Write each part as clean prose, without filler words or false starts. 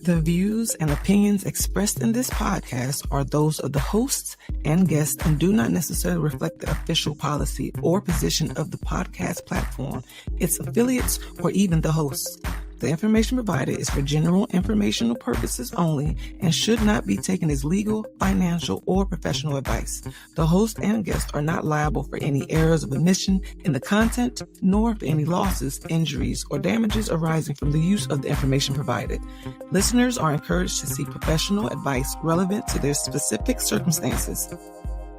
The views and opinions expressed in this podcast are those of the hosts and guests and do not necessarily reflect the official policy or position of the podcast platform, its affiliates, or even the hosts. The information provided is for general informational purposes only and should not be taken as legal, financial, or professional advice. The host and guests are not liable for any errors of omission in the content, nor for any losses, injuries, or damages arising from the use of the information provided. Listeners are encouraged to seek professional advice relevant to their specific circumstances.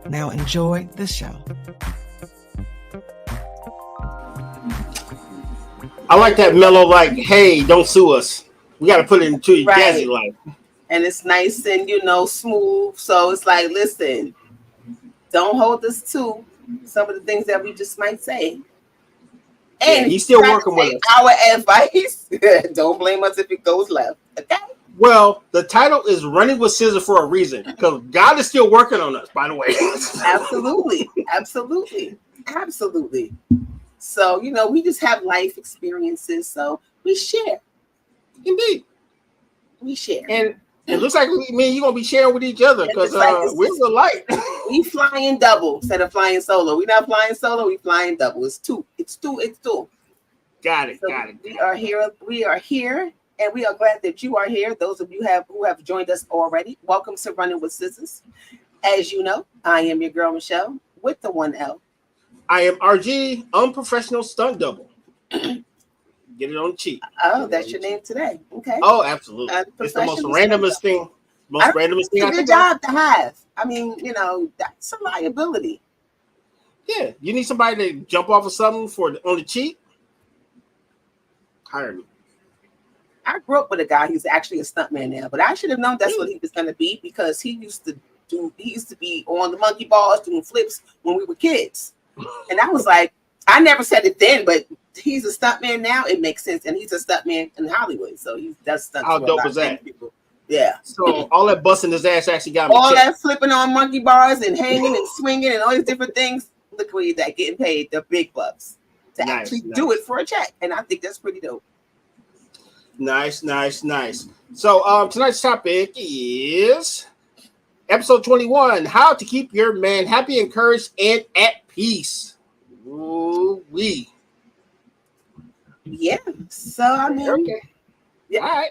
Now enjoy the show. I like that mellow, like, hey, don't sue us. We got to put it into your jazzy life. And it's nice and, smooth. So it's like, listen, don't hold us to some of the things that we just might say. And he's still working with us. Our advice, don't blame us if it goes left. Okay? Well, the title is Running with Scissor for a reason, because God is still working on us, by the way. Absolutely. So, we just have life experiences. So we share. Indeed. We share. And it looks like me and you going to be sharing with each other because we're the light. We flying double instead of flying solo. We're not flying solo. We flying double. It's two. Got it. We are here. And we are glad that you are here. Those of you who have joined us already, welcome to Running with Scissors. As you know, I am your girl, Michelle, with the 1L. I am RG, unprofessional stunt double. Get it on the cheek. Oh, that's your name today. Okay. Oh, absolutely. It's the most randomest thing. It's a good job to have. I mean, that's a liability. Yeah. You need somebody to jump off of something on the cheek? Hire me. I grew up with a guy who's actually a stuntman now, but I should have known that's what he was going to be because he used to be on the monkey bars doing flips when we were kids. And I was like, I never said it then, but he's a stuntman now. It makes sense. And he's a stuntman in Hollywood. So he does stunts. How dope is that? People. Yeah. So all that busting his ass actually got me. All that flipping on monkey bars and hanging and swinging and all these different things. Look where he's at, getting paid the big bucks to actually do it for a check. And I think that's pretty dope. Nice. So tonight's topic is episode 21, how to keep your man happy, encouraged, and at peace. Ooh-wee. Yeah. So, I mean, okay. Yeah. All right.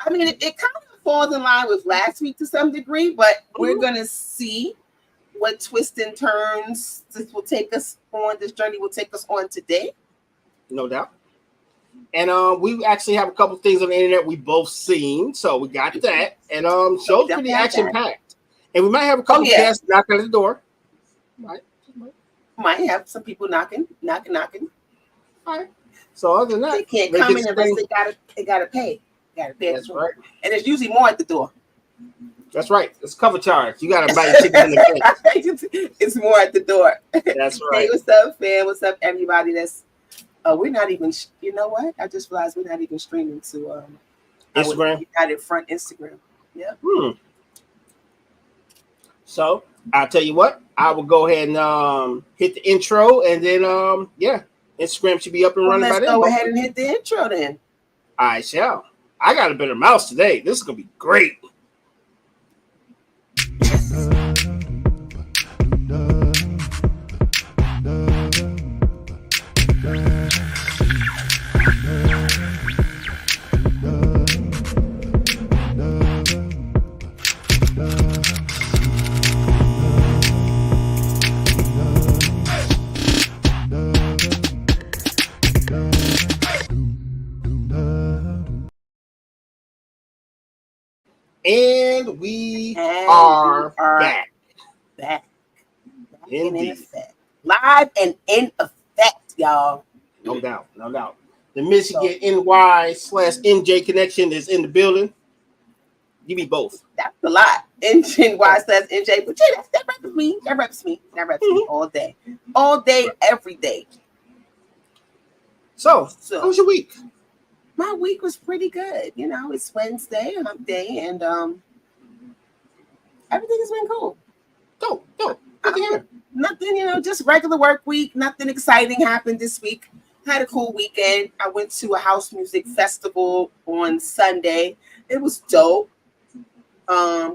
I mean, it kind of falls in line with last week to some degree, but we're going to see what twists and turns this journey will take us on today. No doubt. And we actually have a couple things on the internet we both seen, so we got that. And show's pretty action packed, and we might have a couple guests knocking at the door. Might have some people knocking. All right. So other than that, they can't come in unless they gotta pay. That's right. And it's usually more at the door. That's right. It's cover charge. You gotta buy your ticket in the face. It's more at the door. That's right. Hey, what's up, fam? What's up, everybody? We're not even. You know what? I just realized we're not even streaming to Instagram. United Front Instagram. Yeah. So I'll tell you what. I will go ahead and hit the intro, and then Instagram should be up and running. Let's go ahead and hit the intro then. I shall. I got a better mouse today. This is gonna be great. And we are back. Back in effect. Live and in effect, y'all. No doubt. The Michigan NY/NJ connection is in the building. Give me both. That's a lot. NY/NJ, but that reps me. That reps me all day. All day, every day. So how was your week? My week was pretty good. It's Wednesday, hump day, and everything has been cool. Dope. Good to hear. Nothing, just regular work week. Nothing exciting happened this week. Had a cool weekend. I went to a house music festival on Sunday. It was dope.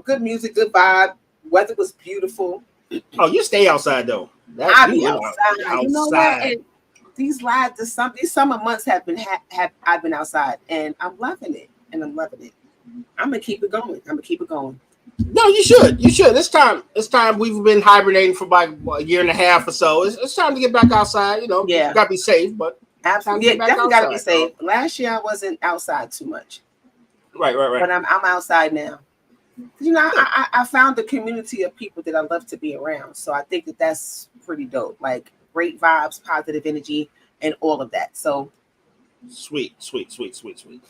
Good music, good vibe. Weather was beautiful. Oh, you stay outside though. I be outside. You know what? And these summer months have I've been outside, and I'm loving it. I'm gonna keep it going. No, you should. It's time. We've been hibernating for about a year and a half or so. It's time to get back outside. You gotta be safe, but absolutely, definitely gotta be safe. Last year I wasn't outside too much. Right. But I'm outside now. I found the community of people that I love to be around. So I think that's pretty dope. Like great vibes, positive energy, and all of that. So sweet.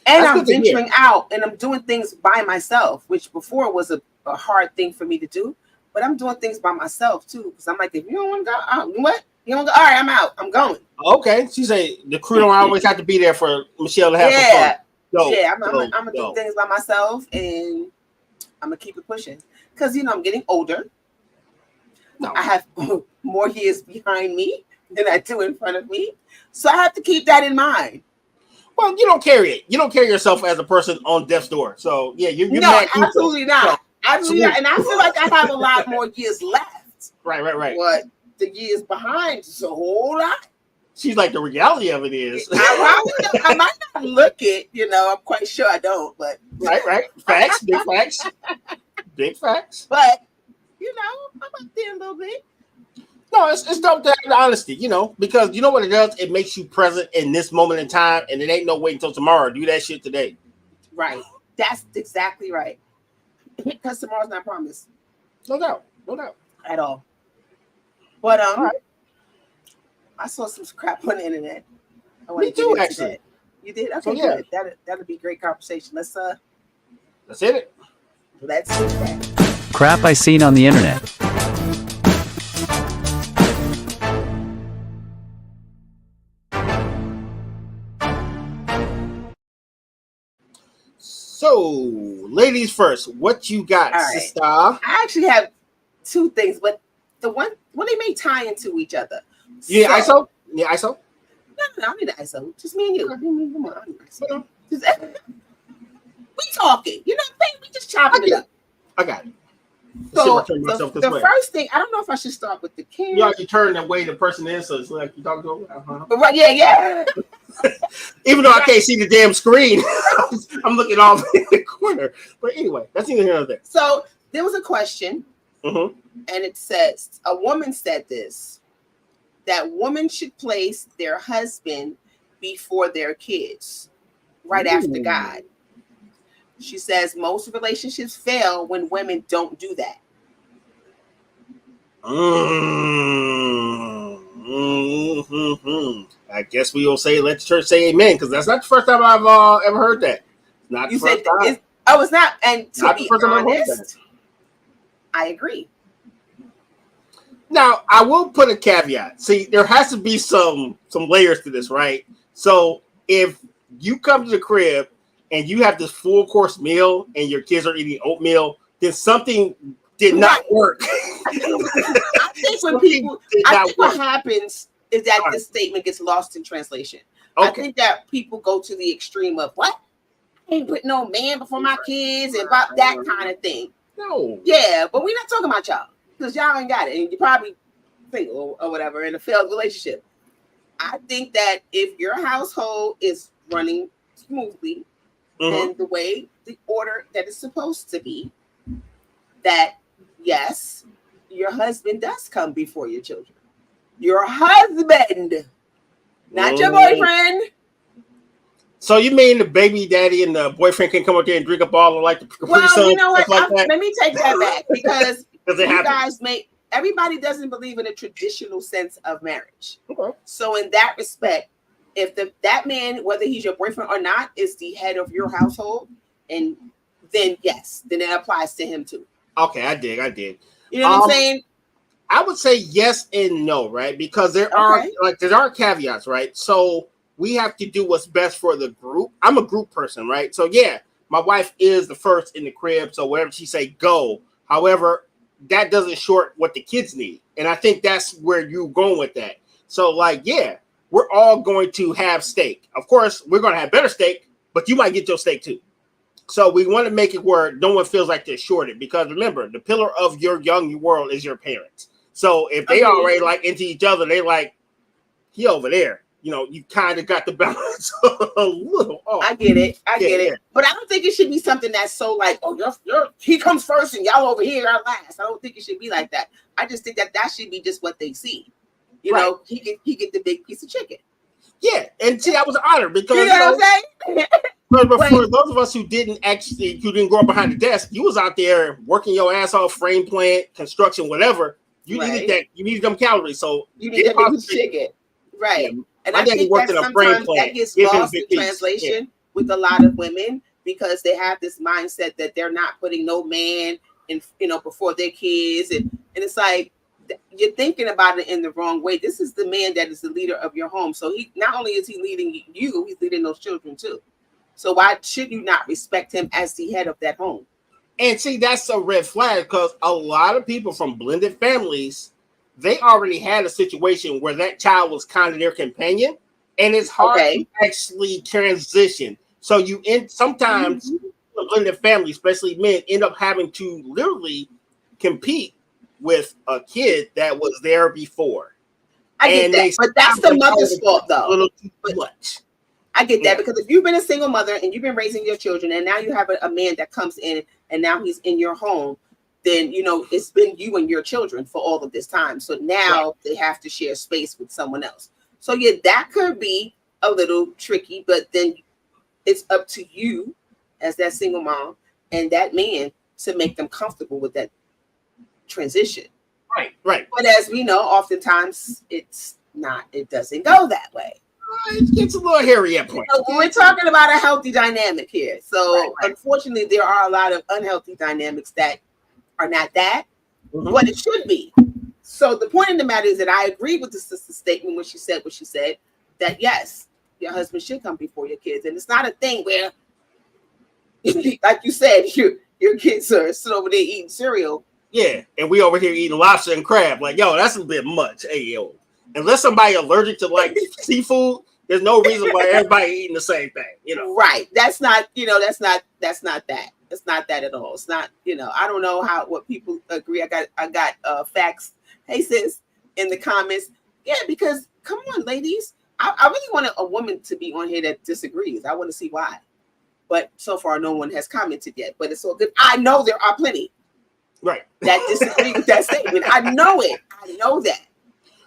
And I'm venturing out and I'm doing things by myself, which before was a hard thing for me to do. But I'm doing things by myself too. Because I'm like, if you don't want to go, what? You don't go, all right, I'm out. I'm going. Okay. She say the crew don't always have to be there for Michelle to have fun. I'm gonna do things by myself and I'm gonna keep it pushing because I'm getting older. No. I have more years behind me than I do in front of me, so I have to keep that in mind. Well, you don't carry it. You don't carry yourself as a person on death's door. So yeah, you're no, absolutely not. Absolutely not. And I feel like I have a lot more years left. Right. But the years behind is a whole lot. She's like, the reality of it is. I might not look it, I'm quite sure I don't, but. Right. Facts, big facts. Big facts. But, I'm up there a little bit. No, it's dope to have the honesty, because you know what it does? It makes you present in this moment in time, and it ain't no wait until tomorrow. Do that shit today. Right. That's exactly right. Because tomorrow's not promised. No doubt. At all. But, all right. I saw some crap on the internet. Me too, actually. That. You did? Okay, so, good. That'll be a great conversation. Let's hit it. Let's hit that. Crap I seen on the internet. So, ladies first, what you got, right. sister? I actually have two things, but the one they may tie into each other. Yeah, ISO? Yeah, ISO? No, I need the ISO. Just me and you. Come on. We talking. We just chopping it up. I got it. So the first thing, I don't know if I should start with the camera. You turn the way the person is, so it's like you talking to them. Uh-huh. Right, yeah. Even though I can't see the damn screen, I'm looking off in the corner. But anyway, that's neither here nor there. So there was a question, and it says, a woman said this, that women should place their husband before their kids, right after God. She says most relationships fail when women don't do that. I guess we will say, let the church say amen, because that's not the first time I've ever heard that. Not you the first time. It's not. And to not be the first honest, I agree. Now, I will put a caveat. See, there has to be some layers to this, right? So if you come to the crib and you have this full course meal and your kids are eating oatmeal, then something did not work. I think what happens is that this statement gets lost in translation. Okay. I think that people go to the extreme of what? I ain't put no man before my kids and about that kind of thing. No. Yeah, but we're not talking about y'all because y'all ain't got it. And you probably single or whatever in a failed relationship. I think that if your household is running smoothly and the order that it's supposed to be, that yes, your husband does come before your children. Your husband, not your boyfriend. So you mean the baby daddy and the boyfriend can come up there and drink up all of like the Capri Sun? Well, you know what? Like let me take that back because you guys everybody doesn't believe in a traditional sense of marriage. Okay. So in that respect, if that man, whether he's your boyfriend or not, is the head of your household, and then yes, then it applies to him too. Okay, I dig. You know what I'm saying? I would say yes and no, right? Because there are caveats, right? So we have to do what's best for the group. I'm a group person, right? So yeah, my wife is the first in the crib, so whatever she say, go. However, that doesn't short what the kids need, and I think that's where you're going with that. So like, yeah, we're all going to have steak. Of course, we're going to have better steak, but you might get your steak too. So we want to make it where no one feels like they're shorted, because remember, the pillar of your young world is your parents. So if they already like into each other, they like, he over there. You know, you kind of got the balance a little off. I get it. I get it. But I don't think it should be something that's so like, oh, he comes first and y'all over here are last. I don't think it should be like that. I just think that should be just what they see. You know, he get the big piece of chicken. Yeah, and see, that was an honor because you know what I'm saying. But for those of us who didn't grow up behind the desk, you was out there working your ass off, frame plant, construction, whatever. You needed that. You needed them calories, so you need that big chicken, right? Yeah. And I think that sometimes that gets lost in translation with a lot of women because they have this mindset that they're not putting no man in, before their kids, and it's like you're thinking about it in the wrong way. This is the man that is the leader of your home, so he not only is he leading you, he's leading those children too. So why should you not respect him as the head of that home? And see, that's a red flag because a lot of people from blended families, they already had a situation where that child was kind of their companion, and it's hard to actually transition. So sometimes a blended family, especially men, end up having to literally compete with a kid that was there before. I get that, but that's the mother's fault, though. A little too much. I get that because if you've been a single mother and you've been raising your children, and now you have a man that comes in and now he's in your home, then it's been you and your children for all of this time. So now they have to share space with someone else. So yeah, that could be a little tricky, but then it's up to you as that single mom and that man to make them comfortable with that transition. Right. But as we know, oftentimes it doesn't go that way. It gets a little hairy at points. We're talking about a healthy dynamic here. So unfortunately, there are a lot of unhealthy dynamics that are not that, what it should be. So the point of the matter is that I agree with the sister's statement when she said what she said, that yes, your husband should come before your kids. And it's not a thing where, like you said, your kids are sitting over there eating cereal. Yeah, and we over here eating lobster and crab. Like, yo, that's a bit much. Hey, yo. Unless somebody allergic to like seafood, there's no reason why everybody eating the same thing, Right. That's not, that's not that. It's not that at all. It's not, I don't know what people agree. I got facts. Hey sis, in the comments. Yeah, because come on, ladies. I really want a woman to be on here that disagrees. I want to see why. But so far no one has commented yet. But it's all good. I know there are plenty. Right. That disagree with that statement. I know it. I know that.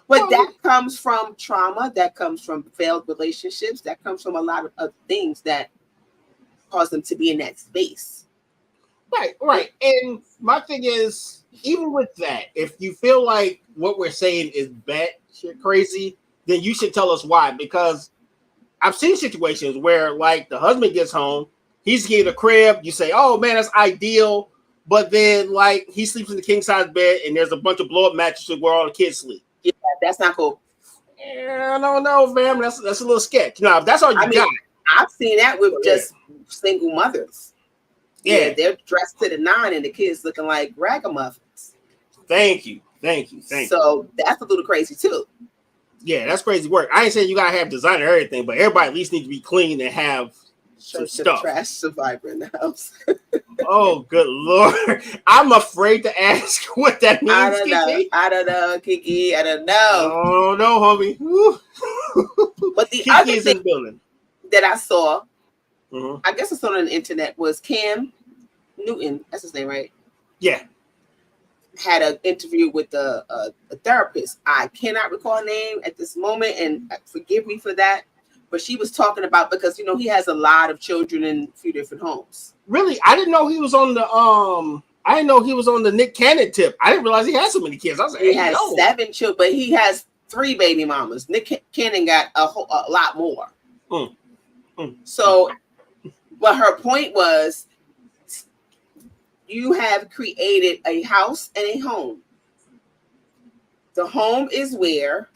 But that comes from trauma, that comes from failed relationships, that comes from a lot of things that cause them to be in that space. Right. And my thing is, even with that, if you feel like what we're saying is batshit crazy, then you should tell us why. Because I've seen situations where, like, the husband gets home, he's getting a crib, you say, oh man, that's ideal. But then, like, he sleeps in the king size bed and there's a bunch of blow up mattresses where all the kids sleep. Yeah, that's not cool. Yeah, I don't know, fam. That's a little sketch. Now, if that's all you got. I've seen that with just single mothers. Yeah, they're dressed to the nine and the kids looking like ragamuffins. Thank you. So that's a little crazy too. Yeah, that's crazy work. I ain't saying you gotta have designer or everything, but everybody at least needs to be clean and have some stuff. Trash survivor in the house. Oh, good Lord. I'm afraid to ask what that means. I don't know, Kiki. I don't know. Oh, no, homie. But the Kiki other is thing in the building that I saw, I guess I saw on the internet, was Cam Newton. That's his name, right? Yeah. Had an interview with a therapist. I cannot recall her name at this moment, and forgive me for that. But she was talking about, because he has a lot of children in a few different homes. Really? I didn't know he was on the Nick Cannon tip. I didn't realize he had so many kids. I was like, he has 7 children, but he has 3 baby mamas. Nick Cannon got a lot more. So, but her point was, you have created a house and a home. The home is where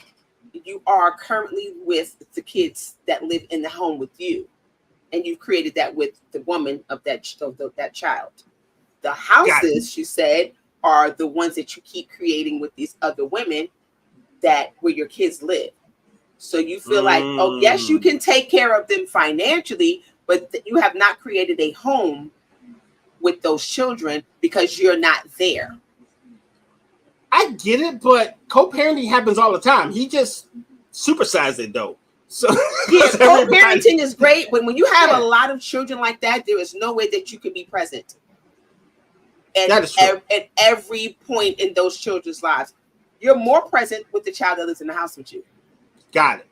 you are currently with the kids that live in the home with you, and you've created that with the woman of that child. The houses, she said, are the ones that you keep creating with these other women where your kids live. So you feel like, oh, yes, you can take care of them financially, but you have not created a home with those children because you're not there. I get it, but co-parenting happens all the time. He just supersized it though. So yeah, co-parenting is great, but when you have a lot of children like that, there is no way that you can be present at every point in those children's lives. You're more present with the child that lives in the house with you. Got it.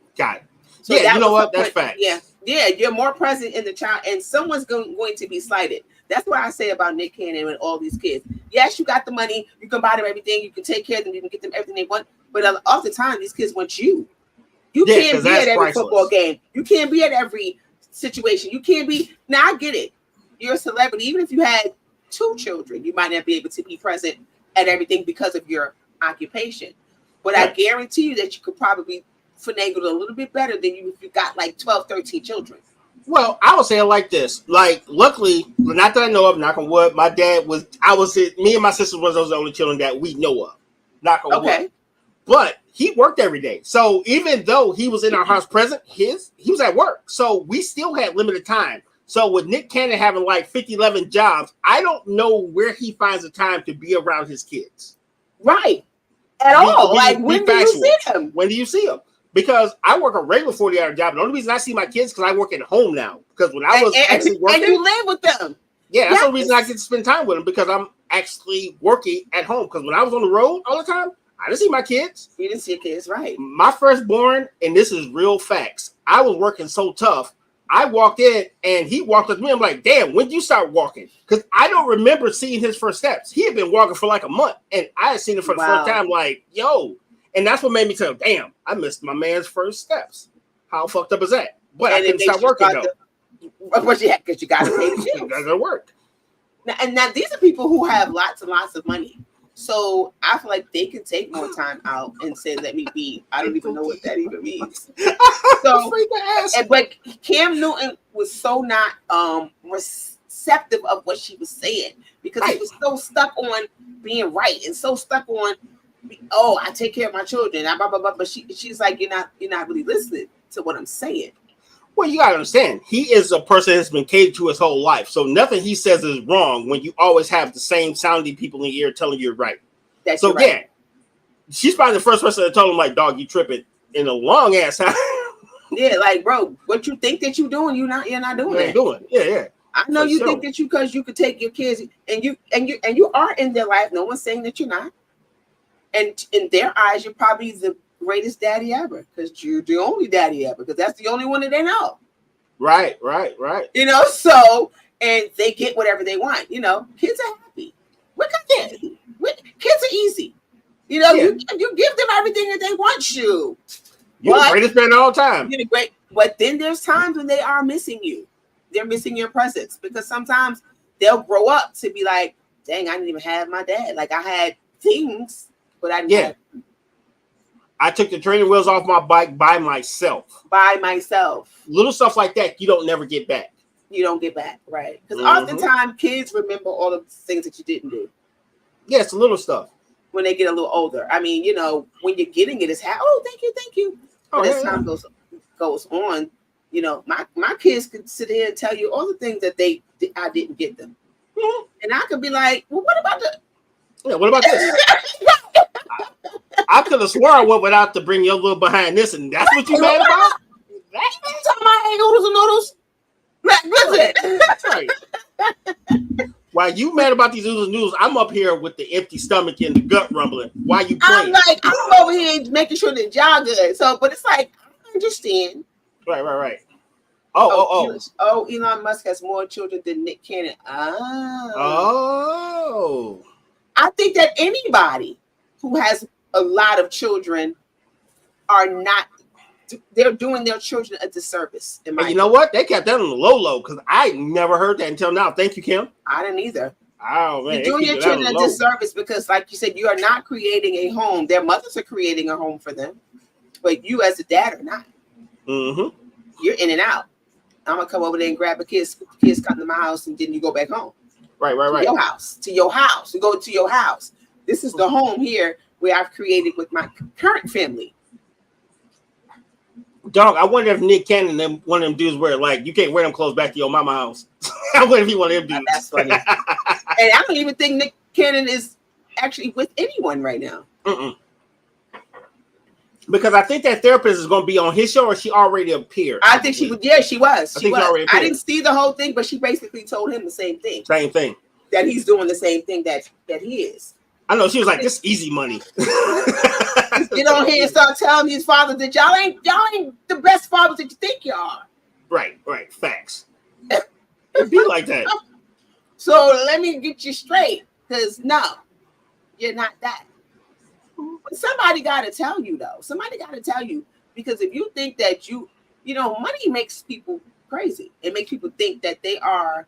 So yeah, you know what? That's fact. Yeah, you're more present in the child, and someone's going to be slighted. That's what I say about Nick Cannon and all these kids. Yes, you got the money, you can buy them everything, you can take care of them, you can get them everything they want, but oftentimes these kids want you. You can't be at every football game. You can't be at every situation. You can't be. Now I get it. You're a celebrity. Even if you had 2 children, you might not be able to be present at everything because of your occupation. But I guarantee you that you could probably finagle a little bit better than you if you got like 12, 13 children. Well, I would say it like this. Like, luckily, not that I know of, knock on wood, my dad was, me and my sister was those only children that we know of. Knock on wood. But he worked every day. So even though he was in our house present, he was at work. So we still had limited time. So with Nick Cannon having like 11 jobs, I don't know where he finds the time to be around his kids. Right. At all. Like, when do you see him? When do you see him? Because I work a regular 40-hour job. The only reason I see my kids is because I work at home now. Because when I was actually working. And you live with them. Yeah, that's the only reason I get to spend time with them, because I'm actually working at home. Because when I was on the road all the time, I didn't see my kids. You didn't see your kids, right? My firstborn, and this is real facts, I was working so tough. I walked in and he walked with me. I'm like, damn, when did you start walking? Because I don't remember seeing his first steps. He had been walking for like a month, and I had seen him for the first time. Like, yo. And that's what made me tell him, damn, I missed my man's first steps. How fucked up is that? But I couldn't stop working though. Because you got to pay the bills. You got to work. Now these are people who have lots and lots of money. So I feel like they can take more time out and say, let me be. I don't even know what that even means. So, but Cam Newton was so not receptive of what she was saying, because he was so stuck on being right and so stuck on, oh, I take care of my children. Blah, blah, blah. But she's like, you're not really listening to what I'm saying. Well, you gotta understand, he is a person that's been catered to his whole life. So nothing he says is wrong when you always have the same sounding people in your ear telling you you're right. So yeah, she's probably the first person that told him, like, dog, you tripping in a long ass time. Yeah, like, bro, what you think that you're doing, you're not doing that. Yeah. I know you think that because you could take your kids and you are in their life. No one's saying that you're not. And in their eyes, you're probably the greatest daddy ever, because you're the only daddy ever, because that's the only one that they know. Right. You know, so, and they get whatever they want. You know, kids are happy. Kids are easy. You know, you give them everything that they want you. You're the greatest man of all time. You're the great, but then there's times when they are missing you. They're missing your presence, because sometimes they'll grow up to be like, dang, I didn't even have my dad. Like, I had things, but I didn't have. I took the training wheels off my bike by myself. Little stuff like that you don't never get back. You don't get back, right? Because oftentimes kids remember all of the things that you didn't do. Yeah, it's the little stuff. When they get a little older. I mean, you know, when you're getting it, it's thank you. But as time goes on, you know, my kids could sit here and tell you all the things that I didn't get them. Mm-hmm. And I could be like, well, what about this? I could have swore I went without to bring your little behind this, and that's what you mad about? That's talking about noodles and noodles. Listen. That's right. While you mad about these noodles, I'm up here with the empty stomach and the gut rumbling. Why you playing? I'm over here making sure that y'all good. So, but it's like, I understand. Right. Elon Musk has more children than Nick Cannon. Oh. I think that anybody who has a lot of children they're doing their children a disservice. And you know what? They kept that on the low, because I never heard that until now. Thank you, Kim. I didn't either. Oh, man. You're doing your children a disservice, because, like you said, you are not creating a home. Their mothers are creating a home for them, but you as a dad are not. Mm-hmm. You're in and out. I'm going to come over there and grab a kids come to my house, and then you go back home. Right. To your house. You go to your house. This is the home here where I've created with my current family. Dog, I wonder if Nick Cannon, one of them dudes, where like you can't wear them clothes back to your mama house. I wonder if he one of them dudes. That's funny. And I don't even think Nick Cannon is actually with anyone right now. Mm-mm. Because I think that therapist is going to be on his show, or she already appeared. I think she was. Yeah, she was. She was. I didn't see the whole thing, but she basically told him the same thing. Same thing. That he's doing the same thing that he is. I know. She was like, "This easy money." Get on here and start telling these fathers that y'all ain't the best fathers that you think you are. Right. Facts. It'd be like that. So let me get you straight, because no, you're not that. But somebody got to tell you, though. Somebody got to tell you, because if you think that you know, money makes people crazy. It makes people think that they are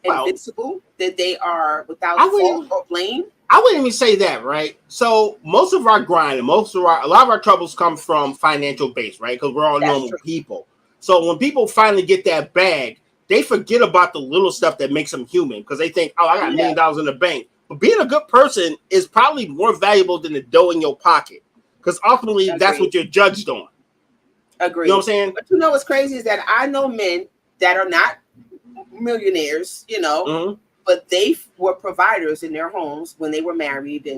invincible, that they are without fault or blame. I wouldn't even say that, right? So most of our grind and a lot of our troubles come from financial base, right? Because we're all normal people. So when people finally get that bag, they forget about the little stuff that makes them human, because they think, oh, I got $1 million in the bank. But being a good person is probably more valuable than the dough in your pocket, because ultimately that's what you're judged on. Agreed. You know what I'm saying? But you know what's crazy is that I know men that are not millionaires, you know, but they were providers in their homes when they were married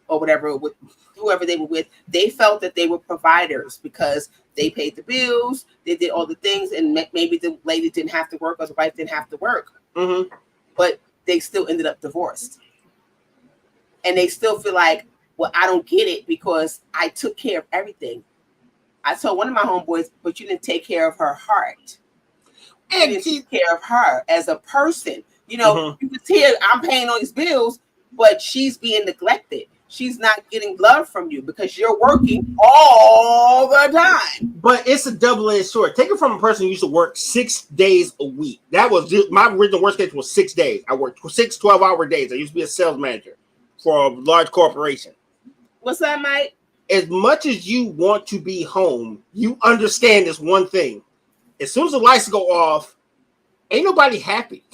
or whatever, with whoever they were with. They felt that they were providers because they paid the bills, they did all the things, and maybe the lady didn't have to work or the wife didn't have to work. But they still ended up divorced. And they still feel like, well, I don't get it because I took care of everything. I told one of my homeboys, but you didn't take care of her heart. And you didn't take care of her as a person. You know, you can see I'm paying all these bills, but she's being neglected. She's not getting love from you because you're working all the time. But it's a double-edged sword. Take it from a person who used to work 6 days a week. That was my original worst case was 6 days. I worked 6 12-hour days. I used to be a sales manager for a large corporation. What's that, Mike? As much as you want to be home, you understand this one thing. As soon as the lights go off, ain't nobody happy.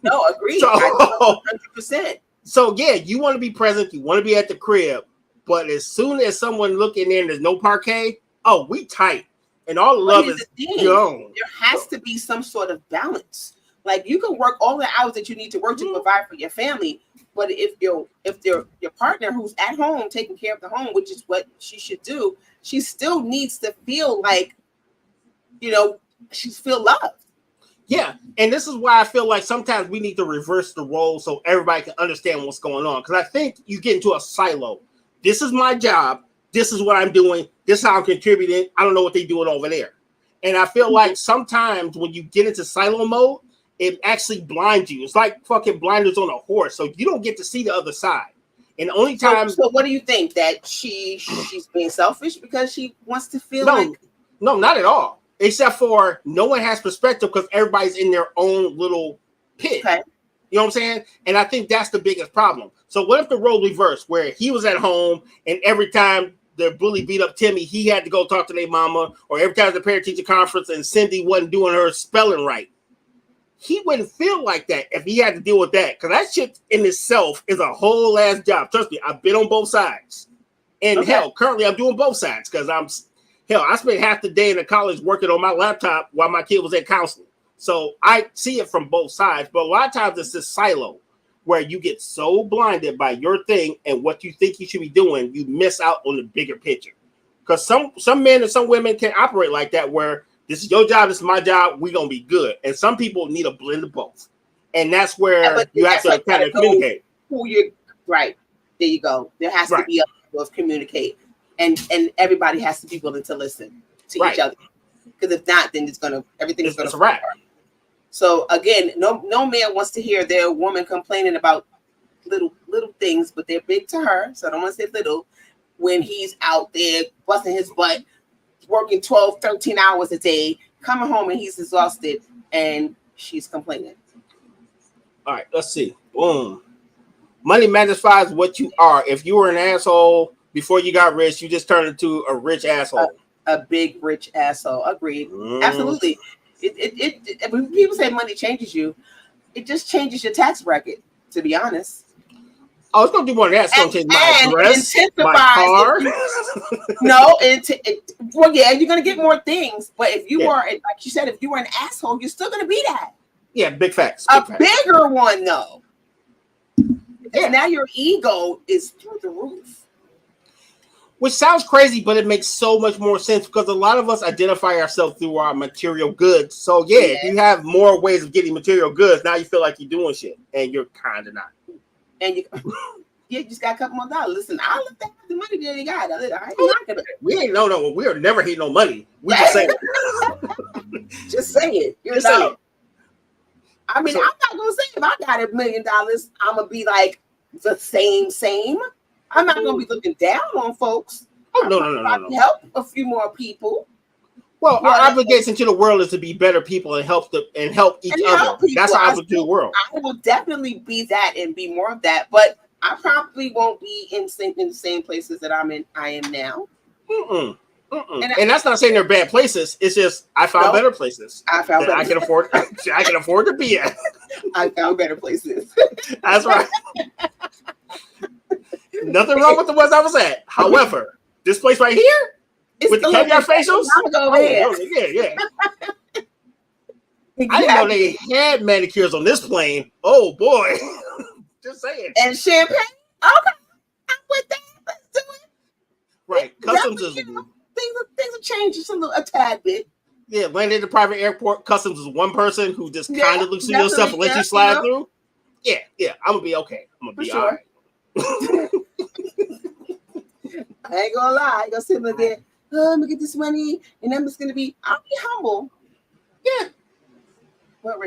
No, agreed. So, 100%. So yeah, you want to be present, you want to be at the crib, but as soon as someone look in there and there's no parquet, oh, we tight. And all the love is gone. There has to be some sort of balance. Like, you can work all the hours that you need to work to provide for your family, but if your partner who's at home taking care of the home, which is what she should do, she still needs to feel like, you know, she feel loved. Yeah, and this is why I feel like sometimes we need to reverse the role so everybody can understand what's going on. Because I think you get into a silo. This is my job. This is what I'm doing. This is how I'm contributing. I don't know what they're doing over there. And I feel like sometimes when you get into silo mode, it actually blinds you. It's like fucking blinders on a horse. So you don't get to see the other side. And the only time... So what do you think? That she's being selfish because she wants to feel No, not at all. Except for no one has perspective because everybody's in their own little pit. Okay. You know what I'm saying? And I think that's the biggest problem. So what if the role reversed, where he was at home and every time the bully beat up Timmy, he had to go talk to their mama, or every time the parent-teacher conference and Cindy wasn't doing her spelling right? He wouldn't feel like that if he had to deal with that, because that shit in itself is a whole ass job. Trust me, I've been on both sides. And hell, currently I'm doing both sides because I spent half the day in the college working on my laptop while my kid was at counseling. So I see it from both sides. But a lot of times it's this silo where you get so blinded by your thing and what you think you should be doing, you miss out on the bigger picture. Because some men and some women can operate like that, where this is your job, this is my job, we're going to be good. And some people need a blend of both. And that's where you have to kind of communicate. Right. There you go. There has to be a level of communicate. And everybody has to be willing to listen to each other, because if not, then everything's gonna fall apart. So again, no man wants to hear their woman complaining about little things, but they're big to her. So I don't want to say little. When he's out there busting his butt, working 12, 13 hours a day, coming home and he's exhausted, and she's complaining. All right, let's see. Boom. Money magnifies what you are. If you were an asshole before you got rich, you just turned into a rich asshole. A big rich asshole. Agreed. Absolutely. When people say money changes you, it just changes your tax bracket, to be honest. Oh, it's gonna do more than that. It's gonna change my dress, my car. Well, yeah, you're gonna get more things. But if you are, like you said, if you were an asshole, you're still gonna be that. Yeah, big facts. Bigger one though. Yeah. Now your ego is through the roof. Which sounds crazy, but it makes so much more sense because a lot of us identify ourselves through our material goods. So if you have more ways of getting material goods, now you feel like you're doing shit, and you're kind of not. And you just got a couple more dollars. Listen, I looked at the money that you got. We ain't we are never hate no money. We just say it. Just say it. Just say it. I mean, I'm not gonna say if I got $1 million, I'm gonna be like the same. I'm not gonna be looking down on folks. Oh no. Help a few more people. Well, our obligation to the world is to be better people and help each other. That's our obligation to the world. I will definitely be that and be more of that, but I probably won't be in the same places that I am now. And that's not saying they're bad places. It's just I found better places. I can afford to be at. I found better places. That's right. Nothing wrong with the ones I was at. However, this place right here with the caviar facials. Yeah. I didn't know they had manicures on this plane. Oh boy. Just saying. And champagne. Okay, I'm with that. Let's do it. Right. Customs is things have changed just a tad bit. Yeah, landed at the private airport. Customs is one person who just kind of looks at yourself and lets you slide through. Yeah. I'm gonna be okay. I'm gonna be all right. I ain't gonna lie. I gonna sit there. Oh, I'm gonna get this money, and I'm just gonna be. I'll be humble. Yeah.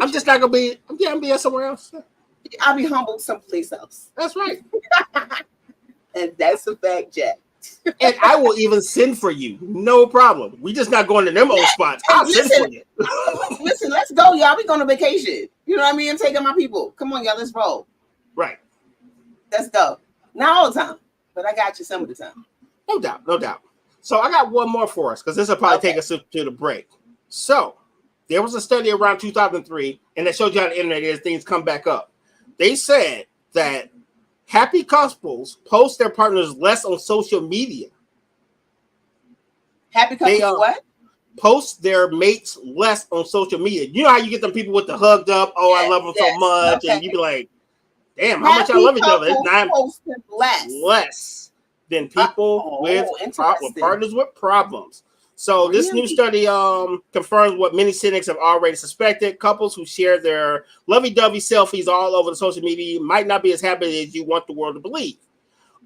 I'm just not gonna be. I'm gonna be somewhere else. I'll be humble someplace else. That's right. And that's a fact, Jack. And I will even send for you. No problem. We just not going to them old spots. I'll send for you. Listen, let's go, y'all. We going on vacation. You know what I mean? I'm taking my people. Come on, y'all. Let's roll. Right. Let's go. Not all the time, but I got you some of the time. No doubt. So I got one more for us because this will probably take us to the break. So there was a study around 2003, and it showed you on the internet as things come back up. They said that happy couples post their partners less on social media. Happy couples what? Post their mates less on social media. You know how you get them people with the hugged up, I love them so much, and you be like, damn, how much I love each other. It's less than people with partners with problems. So this new study confirms what many cynics have already suspected. Couples who share their lovey-dovey selfies all over the social media might not be as happy as you want the world to believe.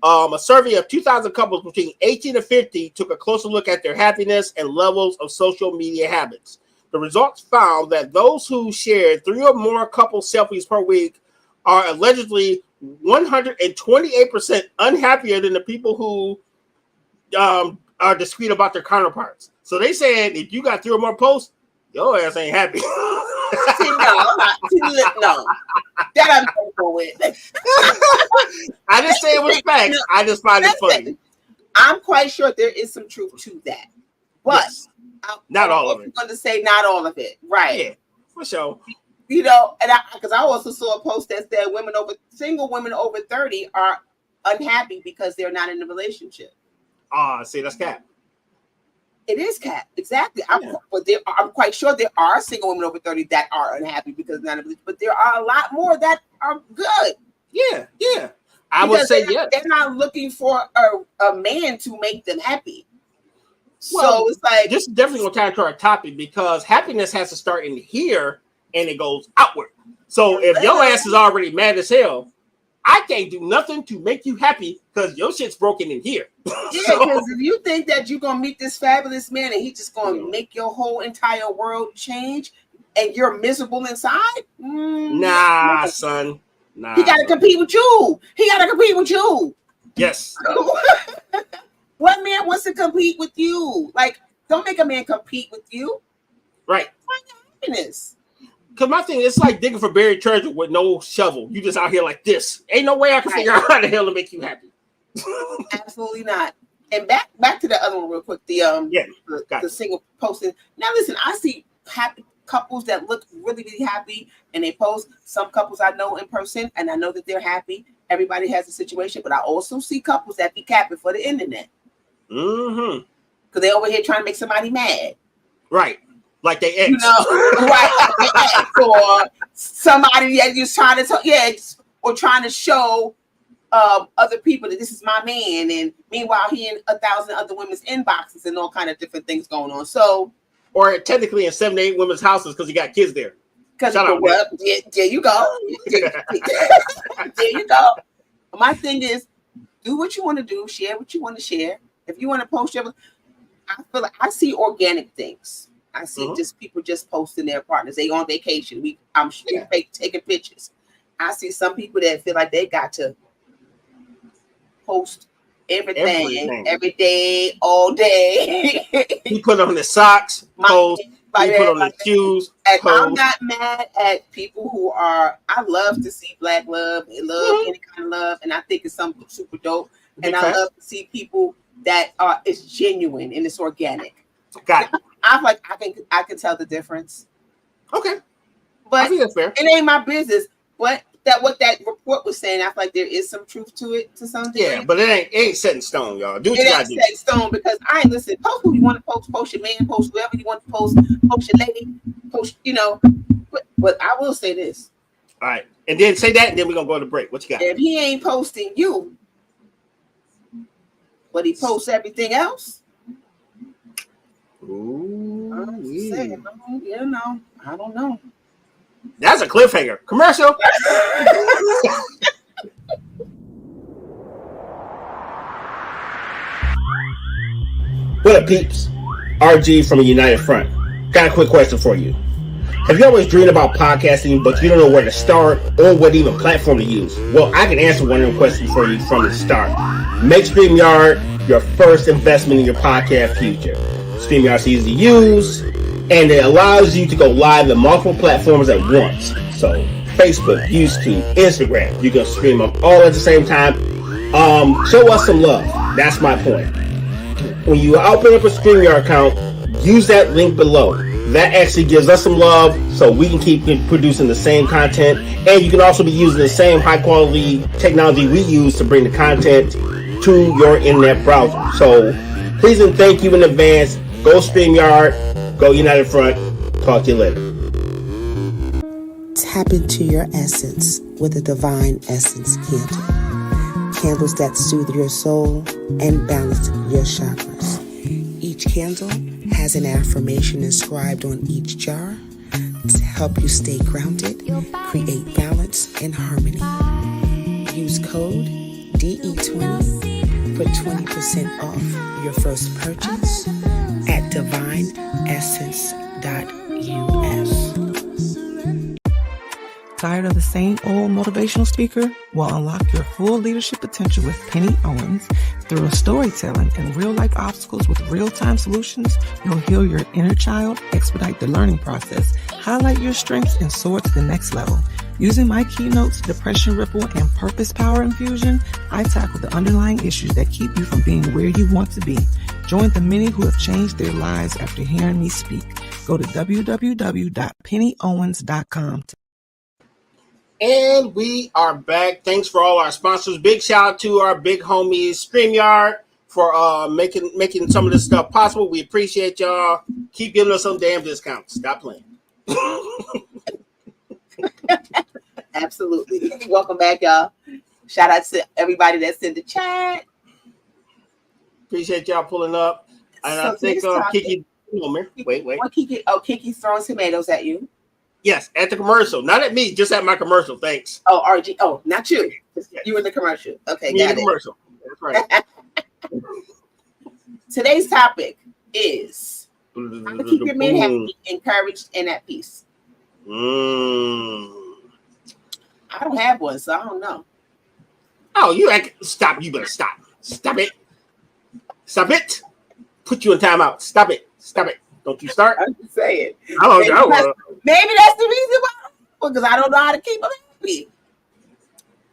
A survey of 2,000 couples between 18 and 50 took a closer look at their happiness and levels of social media habits. The results found that those who shared 3 or more couple selfies per week are allegedly 128% unhappier than the people who are discreet about their counterparts. So they said if you got 3 or more posts, your ass ain't happy. No. That I'm comfortable with. I didn't say it was facts. I just find it funny. I'm quite sure there is some truth to that. But not all of it. I'm going to say not all of it. Right. Yeah, for sure. You know, and because I also saw a post that said single women over 30 are unhappy because they're not in a relationship. See, that's cap. It is cap, exactly. I'm quite sure there are single women over 30 that are unhappy because not, but there are a lot more that are good. Yeah. I would say yes. They're not looking for a man to make them happy. Well, so it's like this is definitely going to tie to our topic because happiness has to start in here and it goes outward. So if your ass is already mad as hell, I can't do nothing to make you happy because your shit's broken in here. Yeah, because if you think that you're gonna meet this fabulous man and he's just gonna make your whole entire world change and you're miserable inside, nah, son. Nah. He gotta compete with you. Yes. What man wants to compete with you? Like, don't make a man compete with you. Right. Find your happiness. Because my thing, it's like digging for buried treasure with no shovel. You just out here like this. Ain't no way I can figure out how the hell to make you happy. Absolutely not. And back to the other one real quick. The single posting. Now listen, I see happy couples that look really, really happy and they post. Some couples I know in person and I know that they're happy. everybody has a situation, but I also see couples that be capping for the internet. Mm-hmm. Because they over here trying to make somebody mad. Right. Like they ex. You know, right, like they ex, or somebody that just trying to talk, or trying to show other people that this is my man, and meanwhile he in 1,000 other women's inboxes and all kind of different things going on. So, or technically in 7 to 8 women's houses because he got kids there. Because there you go. There you go. My thing is, do what you want to do, share what you want to share. If you want to post your, I feel like I see organic things. I see just people just posting their partners. They on vacation. I'm taking pictures. I see some people that feel like they got to post everything every day, all day. He put on the socks, post. He put on the shoes. And I'm not mad at people who are. I love to see black love. I love any kind of love, and I think it's something super dope. And I love to see people that it's genuine and it's organic. Got it. I'm like I can tell the difference. Okay, but I think that's fair. It ain't my business. But what that report was saying, I feel like there is some truth to it to some degree. Yeah, but it ain't set in stone, y'all. Do what you gotta do. It ain't set in stone because I ain't listen. Post who you want to post. Post your man. Post whoever you want to post. Post your lady. Post, But I will say this. All right, and then say that, and then we're gonna go to break. What you got? If he ain't posting you, but he posts everything else. Ooh, I'm saying, I don't know. That's a cliffhanger. Commercial. What up, peeps? RG from a United Front. Got a quick question for you. Have you always dreamed about podcasting, but you don't know where to start or what even platform to use? Well, I can answer one of them questions for you from the start. Make StreamYard your first investment in your podcast future. StreamYard's easy to use, and it allows you to go live on multiple platforms at once. So, Facebook, YouTube, Instagram, you can stream them all at the same time. Show us some love. That's my point. When you open up a StreamYard account, use that link below. That actually gives us some love so we can keep producing the same content, and you can also be using the same high quality technology we use to bring the content to your internet browser. So please and thank you in advance. Go StreamYard, go United Front. Talk to you later. Tap into your essence with a Divine Essence candle. Candles that soothe your soul and balance your chakras. Each candle has an affirmation inscribed on each jar to help you stay grounded, create balance and harmony. Use code DE20 for 20% off your first purchase at divineessence.us. Tired of the same old motivational speaker? Well, unlock your full leadership potential with Penny Owens. Through storytelling and real-life obstacles with real-time solutions, you'll heal your inner child, expedite the learning process, highlight your strengths, and soar to the next level. Using my keynotes, Depression Ripple, and Purpose Power Infusion, I tackle the underlying issues that keep you from being where you want to be. Join the many who have changed their lives after hearing me speak. Go to www.pennyowens.com. And we are back. Thanks for all our sponsors. Big shout out to our big homies, StreamYard, for making some of this stuff possible. We appreciate y'all. Keep giving us some damn discounts. Stop playing. Absolutely. Welcome back, y'all. Shout out to everybody that's in the chat. Appreciate y'all pulling up. And so I think Kiki. Wait. What Kiki? Oh, Kiki's throwing tomatoes at you. Yes, at the commercial. Not at me, just at my commercial. Thanks. Oh, RG. Oh, not you. Yes. You in the commercial. Okay, me got in the commercial. That's right. Today's topic is how to keep your man happy, encouraged, and at peace. I don't have one, so I don't know. Oh, stop. You better stop. Stop it. Stop it. Put you in timeout. Stop it. Stop it. Don't you start. I'm just saying. I don't know. Maybe that's the reason why. Because I don't know how to keep them happy.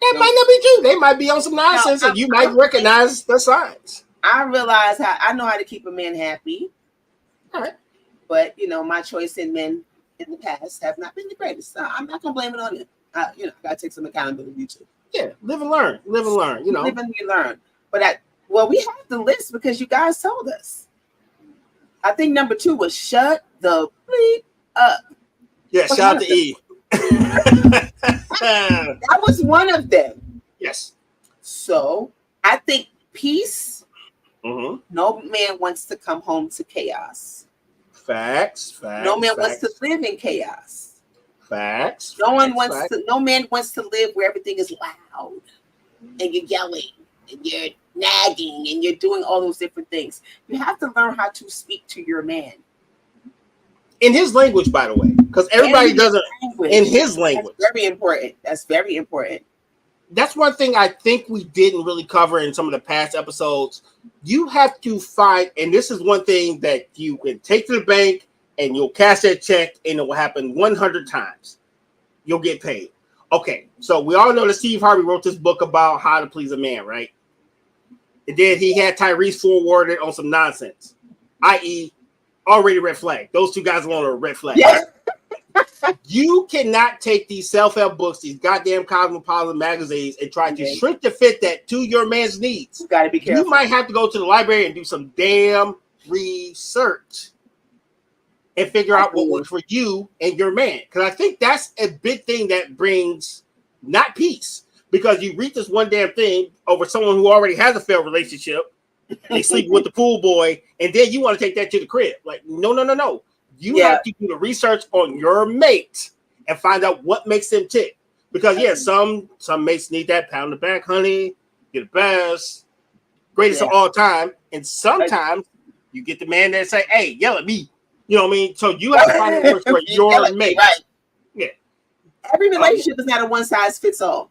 That might not be true. They might be on some nonsense, and you might recognize the signs. I realize I know how to keep a man happy. All right. But, my choice in men in the past have not been the greatest. So I'm not going to blame it on you. I got to take some accountability too. Yeah, live and learn. Live and learn. You know, live and you learn. But we have the list because you guys told us. I think number 2 was shut the bleep up. Yeah, shout out to E. That was one of them. Yes. So I think peace. Mm-hmm. No man wants to come home to chaos. Facts. No man wants to live in chaos. Facts. No man wants to live where everything is loud and you're yelling and you're nagging and you're doing all those different things. You have to learn how to speak to your man. In his language, by the way, because everybody does it in his language. That's very important. That's very important. That's one thing I think we didn't really cover in some of the past episodes. You have to find, and this is one thing that you can take to the bank and you'll cash that check and it will happen 100 times. You'll get paid. Okay, so we all know that Steve Harvey wrote this book about how to please a man, right? And then he had Tyrese forwarded on some nonsense, i.e., already red flag. Those two guys alone are a red flag. Yeah. You cannot take these self-help books, these goddamn Cosmopolitan magazines, and try to shrink to fit that to your man's needs. You gotta be careful. You might have to go to the library and do some damn research and figure out what works for you and your man. Because I think that's a big thing that brings not peace. Because you read this one damn thing over someone who already has a failed relationship. They sleep with the pool boy, and then you want to take that to the crib. Like, no. You have to do the research on your mate and find out what makes them tick. Because some mates need that pound the back, honey. You're the best, greatest of all time. And sometimes you get the man that say, "Hey, yell at me." You know what I mean? So you have to find what works for your mate. Right. Yeah. Every relationship is not a one size fits all.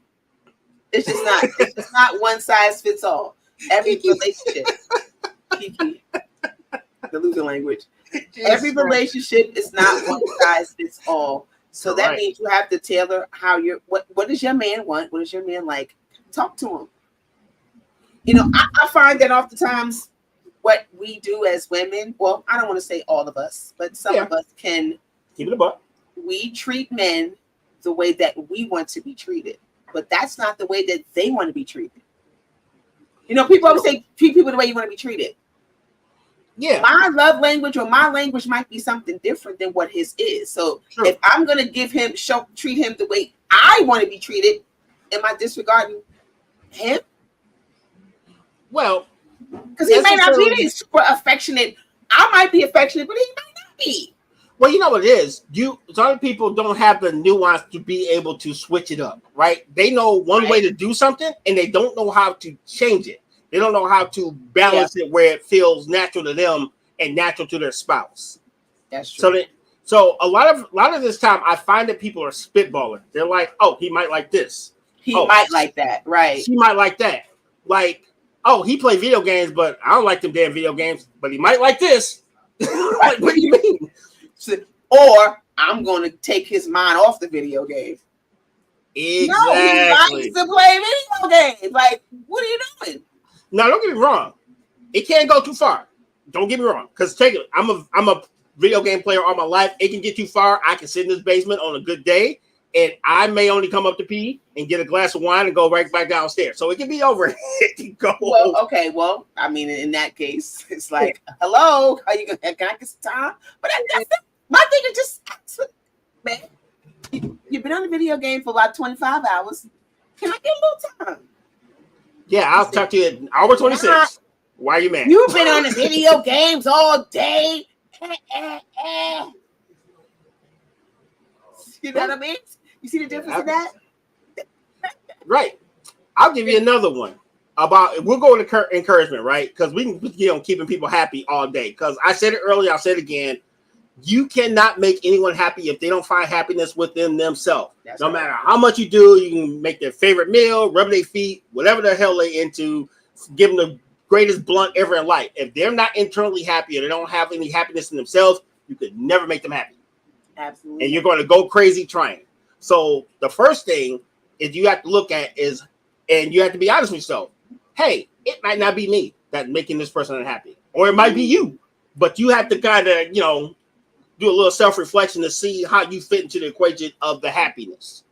It's just not. It's just not one size fits all. Every relationship. Kiki. The losing language. Every relationship is not one size fits all. So that means you have to tailor how what does your man want? What does your man like? Talk to him. You know, I find that oftentimes what we do as women, well, I don't want to say all of us, but some of us can keep it a buck. We treat men the way that we want to be treated, but that's not the way that they want to be treated. You know, people always say treat people the way you want to be treated. Yeah. My love language or my language might be something different than what his is. So if I'm going to treat him the way I want to be treated, am I disregarding him? Well, because he may not be super affectionate. I might be affectionate, but he might not be. Well, you know what it is. Some people don't have the nuance to be able to switch it up, right? They know one way to do something, and they don't know how to change it. They don't know how to balance it where it feels natural to them and natural to their spouse. That's true. So a lot of this time, I find that people are spitballing. They're like, "Oh, he might like this. He might like that, right? She might like that. Like, oh, he play video games, but I don't like them damn video games. But he might like this. Like, what do you mean? Or I'm going to take his mind off the video game. Exactly. No, he likes to play video games. Like, what are you doing? Now, don't get me wrong. It can't go too far. Don't get me wrong. Because I'm a video game player all my life. It can get too far. I can sit in this basement on a good day, and I may only come up to pee and get a glass of wine and go right back downstairs. So it can be over. It can go. Well, okay. Well, I mean, in that case, it's like, hello, are you gonna? Can I get some time? But that's my thing is just, man, you've been on the video game for about 25 hours. Can I get a little time? Yeah, I'll talk to you at hour 26. Why are you mad? You've been on the video games all day. You know what I mean? You see the difference in that? Right. I'll give you another one. We'll go into encouragement, right? Because we can keeping people happy all day. Because I said it earlier, I'll say it again. You cannot make anyone happy if they don't find happiness within themselves. No matter how much you do, you can make their favorite meal, rub their feet, whatever the hell they into, give them the greatest blunt ever in life. If they're not internally happy or they don't have any happiness in themselves, you could never make them happy. Absolutely. And you're going to go crazy trying. So the first thing is you have to look at is, and you have to be honest with yourself. Hey, it might not be me that's making this person unhappy, or it might be you, but you have to kind of, do a little self-reflection to see how you fit into the equation of the happiness.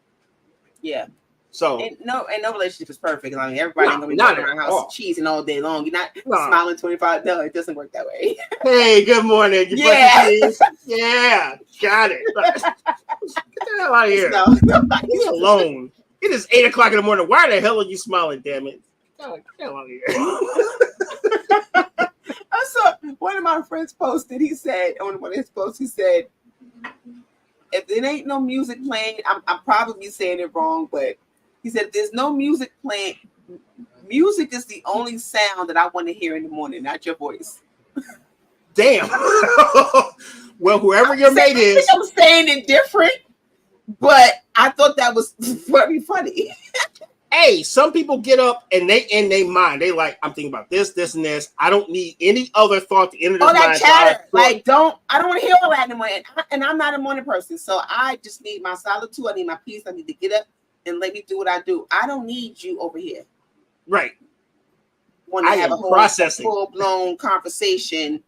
Yeah. So and no relationship is perfect. I mean, everybody ain't gonna be not walking around at house all. cheesing all day long. You're not smiling 25. No, it doesn't work that way. Hey, good morning. You Yeah. Yeah, got it. Get the hell out of here. No, Leave me alone. It is 8 o'clock in the morning. Why the hell are you smiling, damn it? Get the hell out of here. I saw one of my friends posted. He said on one of his posts, he said, "If there ain't no music playing, I'm probably saying it wrong, but he said if there's no music playing, music is the only sound that I want to hear in the morning, not your voice." Damn. Well, whoever your mate is. I think I'm saying it different, but I thought that was very funny. Hey, some people get up and they in their mind. They like, I'm thinking about this, this, and this. I don't need any other thought to enter this All that mind. chatter, like I don't want to hear all that anymore. And I'm not a morning person, so I just need my solitude. I need my peace. I need to get up and let me do what I do. I don't need you over here. Right. Want to have a whole full-blown conversation.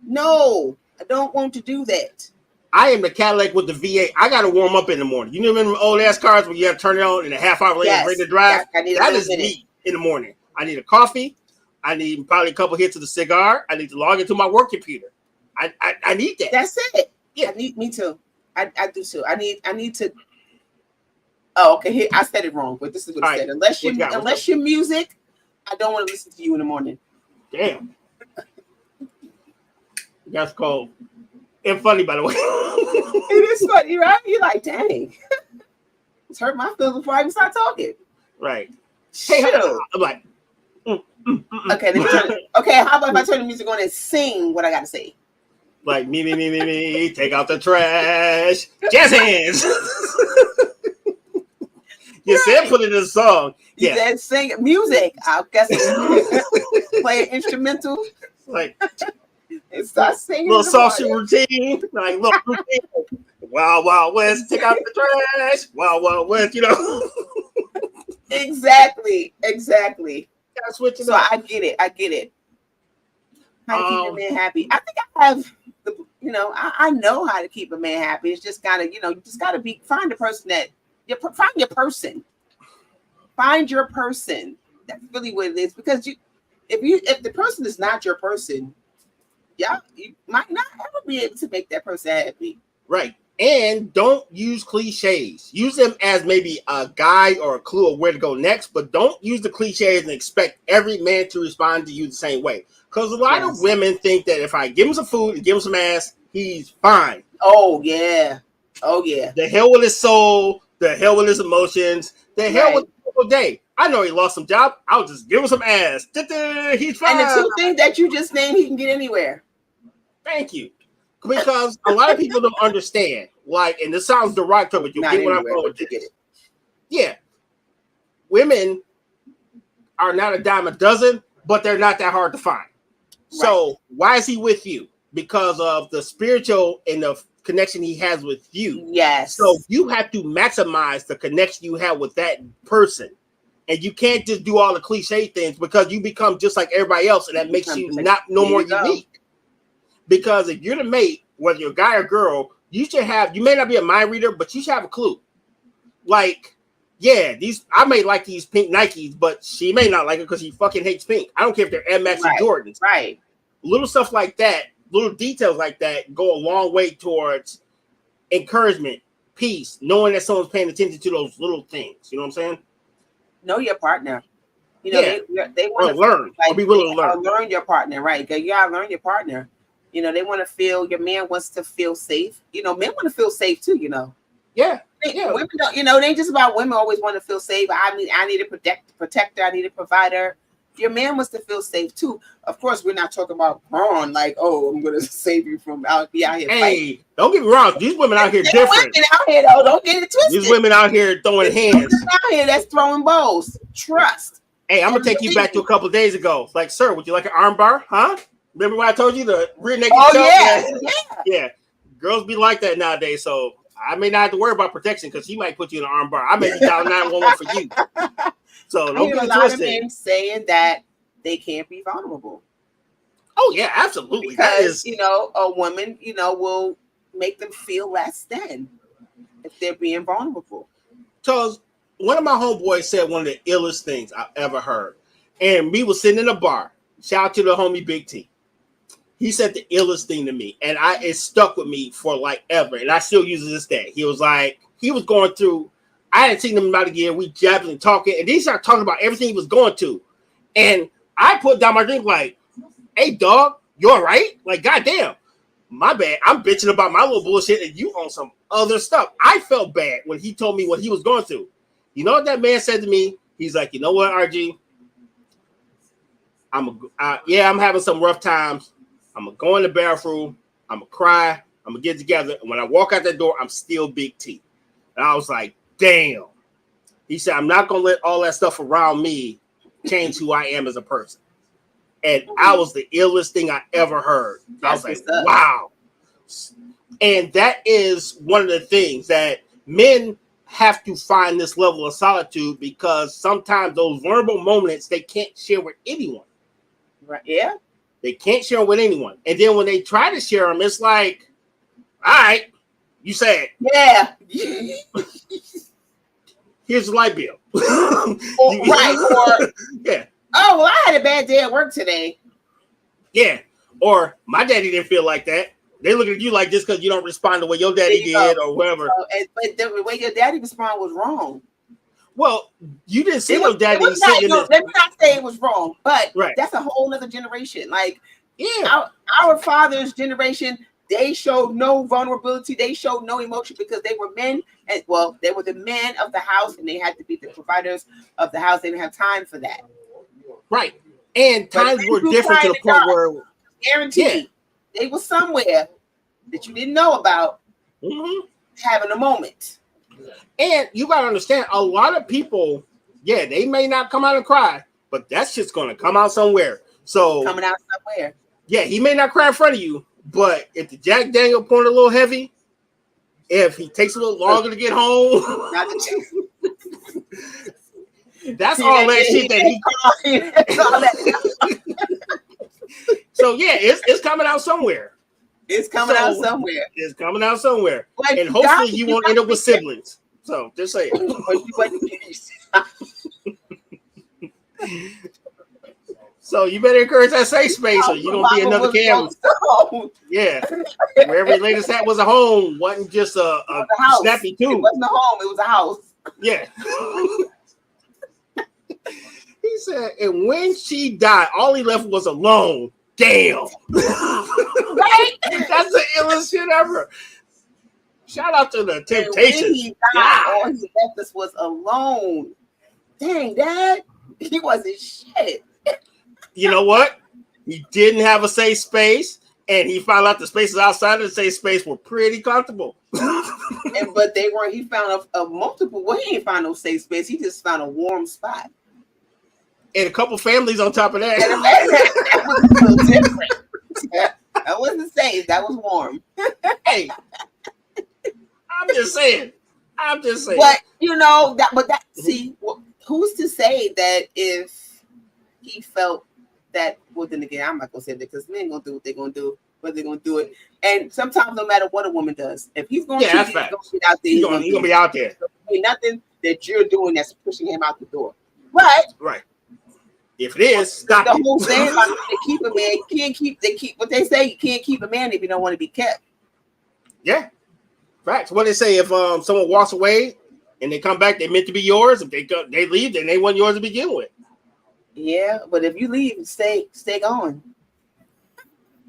No, I don't want to do that. I am the Cadillac with the V8. I got to warm up in the morning. You know them old ass cars where you have to turn it on and a half hour later Yes. ready to drive? That is minute. me in the morning. I need a coffee. I need probably a couple hits of the cigar. I need to log into my work computer. I need that. That's it. Yeah, me too. I do too. I need to. Oh, okay. Here, I said it wrong, but this is what it said. Unless your music, I don't want to listen to you in the morning. Damn. That's cold. And funny, by the way. It is funny, right? You're like, dang. It's hurt my feelings before I even start talking. Right. Hey, I'm like, Okay, okay, how about if I turn the music on and sing what I got to say? Like, me, take out the trash. Jazz hands. You said put it in a song. You said sing music. I guess play an instrumental. Like, and start singing. Little soft routine. Like, little routine. Wild, wild west. Take out the trash. Wild, wild west, you know. Exactly. Switch it so up. I get it. How to keep a man happy. I think I have I know how to keep a man happy. It's just gotta, you just gotta find the person that find your person. Find your person. That's really what it is. Because if the person is not your person, you might not ever be able to make that person happy. Right. And don't use cliches. Use them as maybe a guide or a clue of where to go next, but don't use the cliches and expect every man to respond to you the same way. Because a lot of women think that if I give him some food and give him some ass, he's fine. Oh, yeah. The hell with his soul. The hell with his emotions. The hell with the whole day. I know he lost some job. I'll just give him some ass. He's fine. And the two things that you just named, he can get anywhere. Thank you. Because a lot of people don't understand. Like, and this sounds derogatory, but you'll get what I'm going with this. Yeah. Women are not a dime a dozen, but they're not that hard to find. Right. So why is he with you? Because of the spiritual and the connection he has with you. Yes. So you have to maximize the connection you have with that person. And you can't just do all the cliche things because you become just like everybody else, and that makes you no more unique. Because if you're the mate, whether you're a guy or girl, you may not be a mind reader, but you should have a clue. Like, I may like these pink Nikes, but she may not like it because she fucking hates pink. I don't care if they're Air Max or Jordans. Right. Little stuff like that, little details like that go a long way towards encouragement, peace, knowing that someone's paying attention to those little things. You know what I'm saying? Know your partner. They want to learn. Be willing to learn. Learn your partner, right? You gotta learn your partner. They want to feel, your man wants to feel safe. Men want to feel safe too, Yeah. Women don't, it ain't just about women always want to feel safe. I need a protector. I need a provider. Your man wants to feel safe too. Of course, we're not talking about porn, like, oh, I'm going to save you from out here fighting. Hey, don't get me wrong. These women out here different. Women out here, though, don't get it twisted. These women out here throwing hands. Out here that's throwing bows. Trust. Hey, I'm going to take you back to a couple of days ago. Like, sir, would you like an arm bar? Huh? Remember when I told you the rear naked Yeah. Girls be like that nowadays, so I may not have to worry about protection because he might put you in an arm bar. I may be dialing 911 for you. So don't get it twisted. A lot of men saying that they can't be vulnerable. Oh yeah, absolutely. Because a woman, will make them feel less than if they're being vulnerable. Because one of my homeboys said one of the illest things I've ever heard. And we was sitting in a bar. Shout out to the homie Big T. He said the illest thing to me, and it stuck with me for like ever, and I still use it this day. He was like, he was going through, I hadn't seen him in about a year, we jabbing and talking, and then he started talking about everything he was going to. And I put down my drink like, hey dog, you all right? Like, goddamn, my bad. I'm bitching about my little bullshit and you on some other stuff. I felt bad when he told me what he was going through. You know what that man said to me? He's like, you know what, RG? I'm having some rough times. I'm going to go in the bathroom. I'm going to cry. I'm going to get together. And when I walk out that door, I'm still Big T. And I was like, damn. He said, I'm not going to let all that stuff around me change who I am as a person. And I was the illest thing I ever heard. I was like, wow. And that is one of the things that men have to find this level of solitude, because sometimes those vulnerable moments they can't share with anyone. Right. Yeah. They can't share them with anyone. And then when they try to share them, it's like, all right, you said. Yeah. Here's the light bill. Right. Or, yeah. Oh, well, I had a bad day at work today. Yeah. Or my daddy didn't feel like that. They look at you like just because you don't respond the way your daddy did or whatever. But the way your daddy responded was wrong. Well, you didn't see your daddy sitting in this. Let me not say it was wrong, but right. That's a whole other generation. Like, yeah, our father's generation, they showed no vulnerability. They showed no emotion because they were men. And well, they were the men of the house, and they had to be the providers of the house. They didn't have time for that. Right. And times were different to the point where guaranteed they were somewhere that you didn't know about having a moment. And you gotta understand, a lot of people, yeah, they may not come out and cry, but that shit's gonna come out somewhere. So coming out somewhere. Yeah, he may not cry in front of you, but if the Jack Daniel point a little heavy, if he takes a little longer to get home, that's all that shit that he. So yeah, it's coming out somewhere. It's coming out somewhere. It's coming out somewhere, like, and hopefully you won't end up with siblings. So just say it. So you better encourage that safe space, or you don't be another camera. Yeah, where every latest hat was a home, wasn't just a snappy tube. It wasn't a home; it was a house. Yeah. He said, and when she died, all he left was alone. Damn. Right? That's the illest shit ever. Shout out to the Temptations. When he died, all he left us was alone. Dang, Dad. He wasn't shit. You know what? He didn't have a safe space, and he found out the spaces outside of the safe space were pretty comfortable. But they weren't. He found a multiple. Well, he didn't find no safe space. He just found a warm spot. And a couple families on top of that. That was a little different. That wasn't safe. That was warm. Hey, I'm just saying. But you know that. But that. See, who's to say that if he felt that? Well, then again, I'm not gonna say that because men gonna do what they're gonna do, but they're gonna do it. And sometimes, no matter what a woman does, if he's gonna cheat, he's gonna get out there. He's gonna be out there. There's nothing that you're doing that's pushing him out the door. But right. If it is, stop the whole thing about to keep a man. You can't keep. They keep what they say. You can't keep a man if you don't want to be kept. Yeah, facts. What they say, if someone walks away and they come back, they meant to be yours. If they leave, then they weren't yours to begin with. Yeah, but if you leave, stay gone.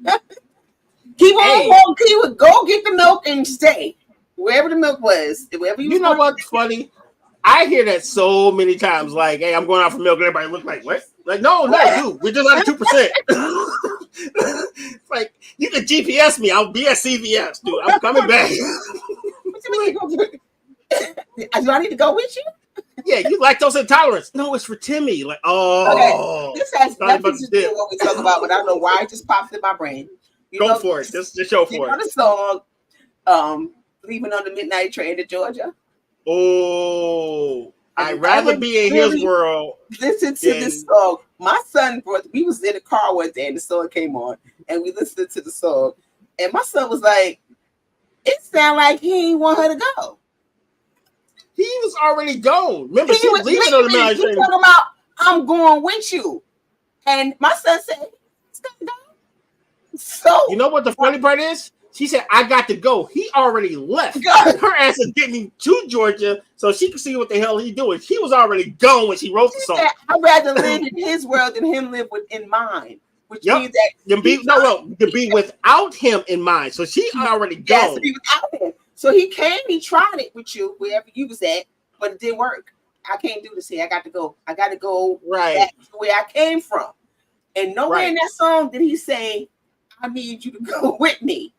Keep on. Keep go get the milk and stay wherever the milk was. Wherever you know what's funny? I hear that so many times. Like, hey, I'm going out for milk, and everybody look like, what? Like, no, dude, we're just under 2%. It's like, you can GPS me. I'll be at CVS, dude. I'm coming back. What you mean? Do I need to go with you? Yeah, you lactose intolerance. No, it's for Timmy. Like, oh. Okay. This has nothing to do with what we talk about, but I don't know why it just popped in my brain. Go for it. Just show for it. You know the song, Leaving on the Midnight Train to Georgia? Oh, I'd rather be in his world. Listen to this song. My son we was in the car one day and the song came on and we listened to the song. And my son was like, it sounded like he ain't want her to go. He was already gone. Remember, she was leaving on the He talking about, I'm going with you. And my son said, he's gonna go. So you know what the funny part is? She said, I got to go. He already left. Her ass is getting to Georgia so she could see what the hell he's doing. He was already gone when she wrote the song. I'd rather live in his world than him live within mine. Which means that to be without him in mind. So she already gone. Yes, to be without him. So he came, he tried it with you, wherever you was at, but it didn't work. I can't do this here. I got to go. I got to go back to where I came from. And nowhere in that song did he say, I need you to go with me.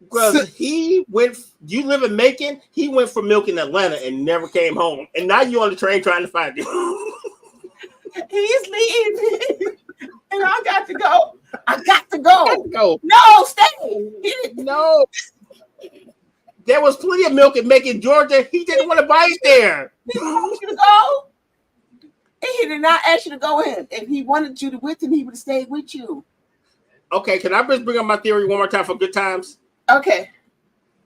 Because he went, you live in Macon, he went for milk in Atlanta and never came home. And now you're on the train trying to find him. He's leaving. And I got to go. I got to go. No, stay. No. There was plenty of milk in Macon, Georgia. He didn't want to buy it there. He didn't want you to go. And he did not ask you to go in. If he wanted you to with him, he would have stayed with you. Okay, can I just bring up my theory one more time for good times? Okay.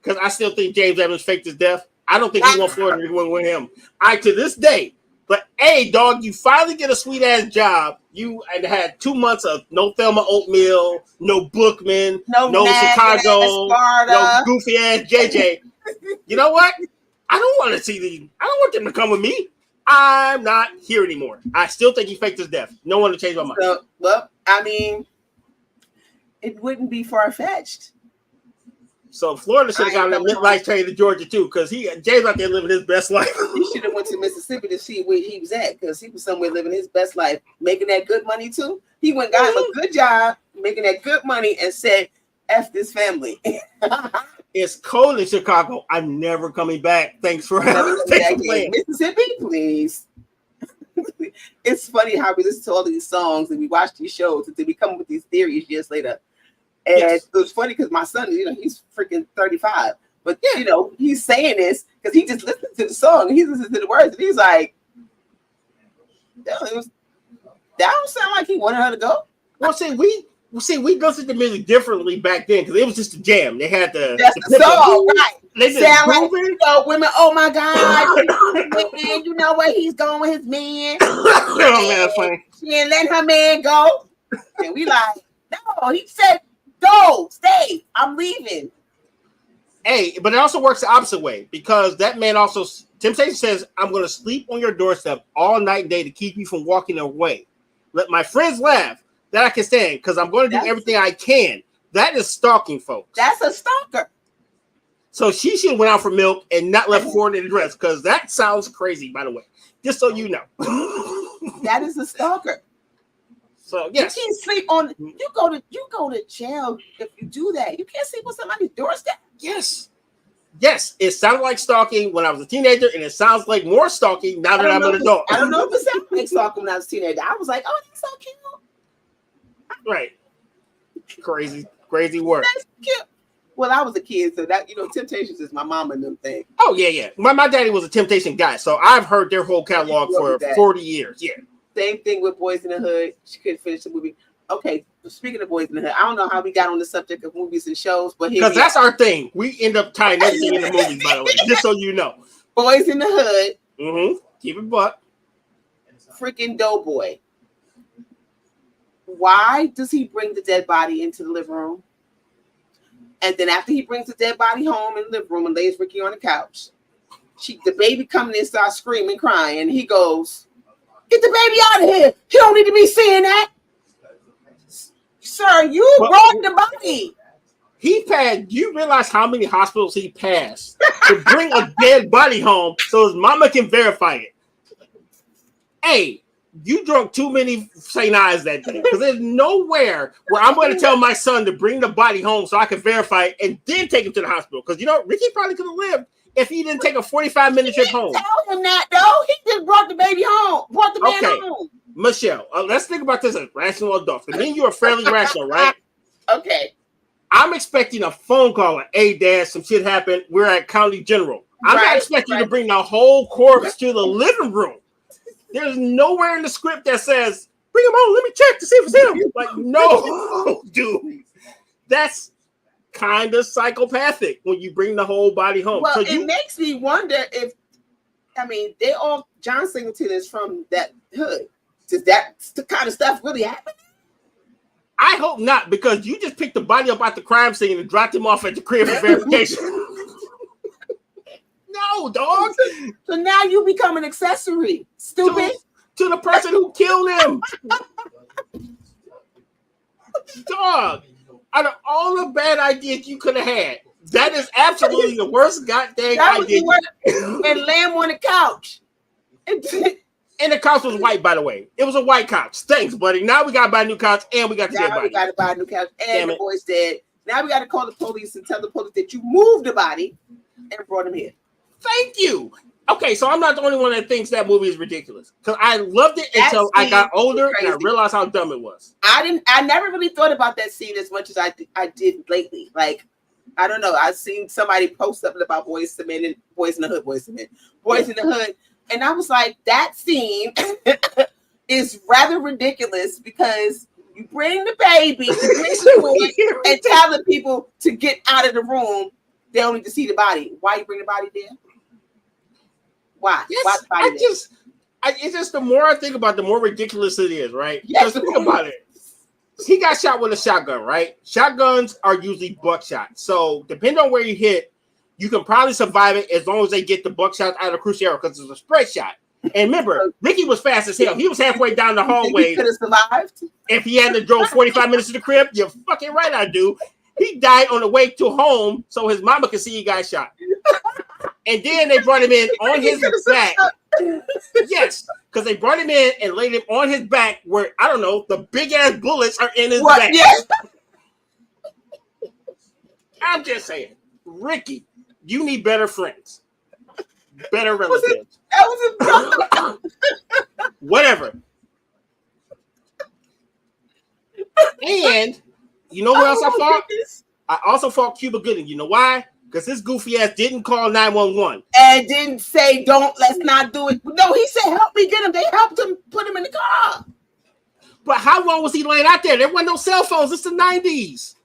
Because I still think James Evans faked his death. I don't think he won Florida to win with him. To this day. But hey, dog, you finally get a sweet ass job. You had 2 months of no Thelma Oatmeal, no Bookman, no Chicago, no goofy ass JJ. You know what? I don't want to see these. I don't want them to come with me. I'm not here anymore. I still think he faked his death. No one to change my mind. So, well, I mean, it wouldn't be far-fetched. So Florida should have gotten that midlife train to Georgia too, because James out there living his best life. He should have went to Mississippi to see where he was at, because he was somewhere living his best life, making that good money too. He went got him a good job, making that good money, and said, "F this family." It's cold in Chicago. I'm never coming back. Thanks for playing. Mississippi, please. It's funny how we listen to all these songs and we watch these shows and then we come up with these theories years later. And it was funny because my son, he's freaking 35, but he's saying this because he just listened to the song and he's listening to the words and he's like, that don't sound like he wanted her to go. Well, see, we listened to music differently back then because it was just a jam. They had the song, right? They sound like women. Oh my God, man, you know where he's going with his man. Oh man, that's funny. She didn't let her man go, and we like, no, he said, "Go, stay. I'm leaving." Hey, but it also works the opposite way because that man also, Temptation says, "I'm going to sleep on your doorstep all night and day to keep you from walking away. Let my friends laugh. That I can stand because I'm going to do everything I can." That is stalking, folks. That's a stalker. So she should have went out for milk and not left for an address because that sounds crazy, by the way. Just so you know. That is a stalker. So yes. You can't sleep on you go to jail if you do that. You can't sleep on somebody's doorstep. Yes. Yes, it sounded like stalking when I was a teenager, and it sounds like more stalking now that I'm an adult. I don't know if it sounded like stalking when I was a teenager. I was like, oh, that's so cute. Right. Crazy work. That's cute. Well, I was a kid, so that Temptations is my mama and them thing. Oh yeah. My daddy was a Temptation guy, so I've heard their whole catalog for 40 years. Yeah. Same thing with Boys in the Hood. She couldn't finish the movie. Okay, speaking of Boys in the Hood, I don't know how we got on the subject of movies and shows, but because that's our thing. We end up tying everything in the movies, by the way, just so you know. Boys in the Hood. Mm-hmm. Keep it buck. Freaking Doughboy. Why does he bring the dead body into the living room? And then after he brings the dead body home in the living room and lays Ricky on the couch, the baby coming in starts screaming, crying, and he goes, "Get the baby out of here! He don't need to be seeing that." Sir, you brought the body. You realize how many hospitals he passed to bring a dead body home so his mama can verify it. Hey, you drunk too many St. Ives that day because there's nowhere where I'm going to tell my son to bring the body home so I can verify it and then take him to the hospital. Because Ricky probably could have lived if he didn't take a 45-minute trip home. Tell him that though. He just brought the baby home. Brought the man home. Michelle, let's think about this as rational adults. Because me and you are fairly rational, right? Okay. I'm expecting a phone call like, "Hey, Dad, some shit happened. We're at County General." I'm not expecting you to bring the whole corpse to the living room. There's nowhere in the script that says, "Bring him home. Let me check to see if it's him." Like, no, dude. That's kind of psychopathic when you bring the whole body home. Well, So it makes me wonder if I mean, they all John Singleton is from that hood. Does that kind of stuff really happen? I hope not, because you just picked the body up out the crime scene and dropped him off at the crib for verification. No, dog. So now you become an accessory. Stupid. To the person who killed him. Dog. Out of all the bad ideas you could have had, that is absolutely the worst goddamn idea. And lamb on the couch. And the couch was white, by the way. It was a white couch. Thanks, buddy. Now we got to buy a new couch, and we got to now we got to buy a new couch, and the boy's dead. Now we got to call the police and tell the police that you moved the body and brought him here. Thank you. Okay, so I'm not the only one that thinks that movie is ridiculous, because I loved it until I got older and I realized how dumb it was. I never really thought about that scene as much as I did lately. Like, I don't know. I've seen somebody post something about Boys in the Hood. And I was like, that scene is rather ridiculous because you bring the baby, you bring the boy, and telling people to get out of the room. They don't need to see the body. Why you bring the body there? Why? Yes, Why the body there? It's just the more I think about it, the more ridiculous it is, right? Yes. Just think about it. He got shot with a shotgun, right? Shotguns are usually buckshot. So depending on where you hit, you can probably survive it as long as they get the buckshot out of the crucial because it's a spread shot. And remember, Ricky was fast as hell. He was halfway down the hallway. He could have survived. If he hadn't drove 45 minutes to the crib, you're fucking right, I do. He died on the way to home so his mama could see he got shot. And then they brought him in on his back. Yes, because they brought him in and laid him on his back where, I don't know, the big ass bullets are in his back. Yes. I'm just saying, Ricky, you need better friends, better relatives. That was a whatever. And you know what else I fought? I also fought Cuba Gooding. You know why? Because his goofy ass didn't call 911 and didn't say, let's not do it. No, he said, help me get him. They helped him put him in the car. But how long was he laying out there? There weren't no cell phones. It's the 90s.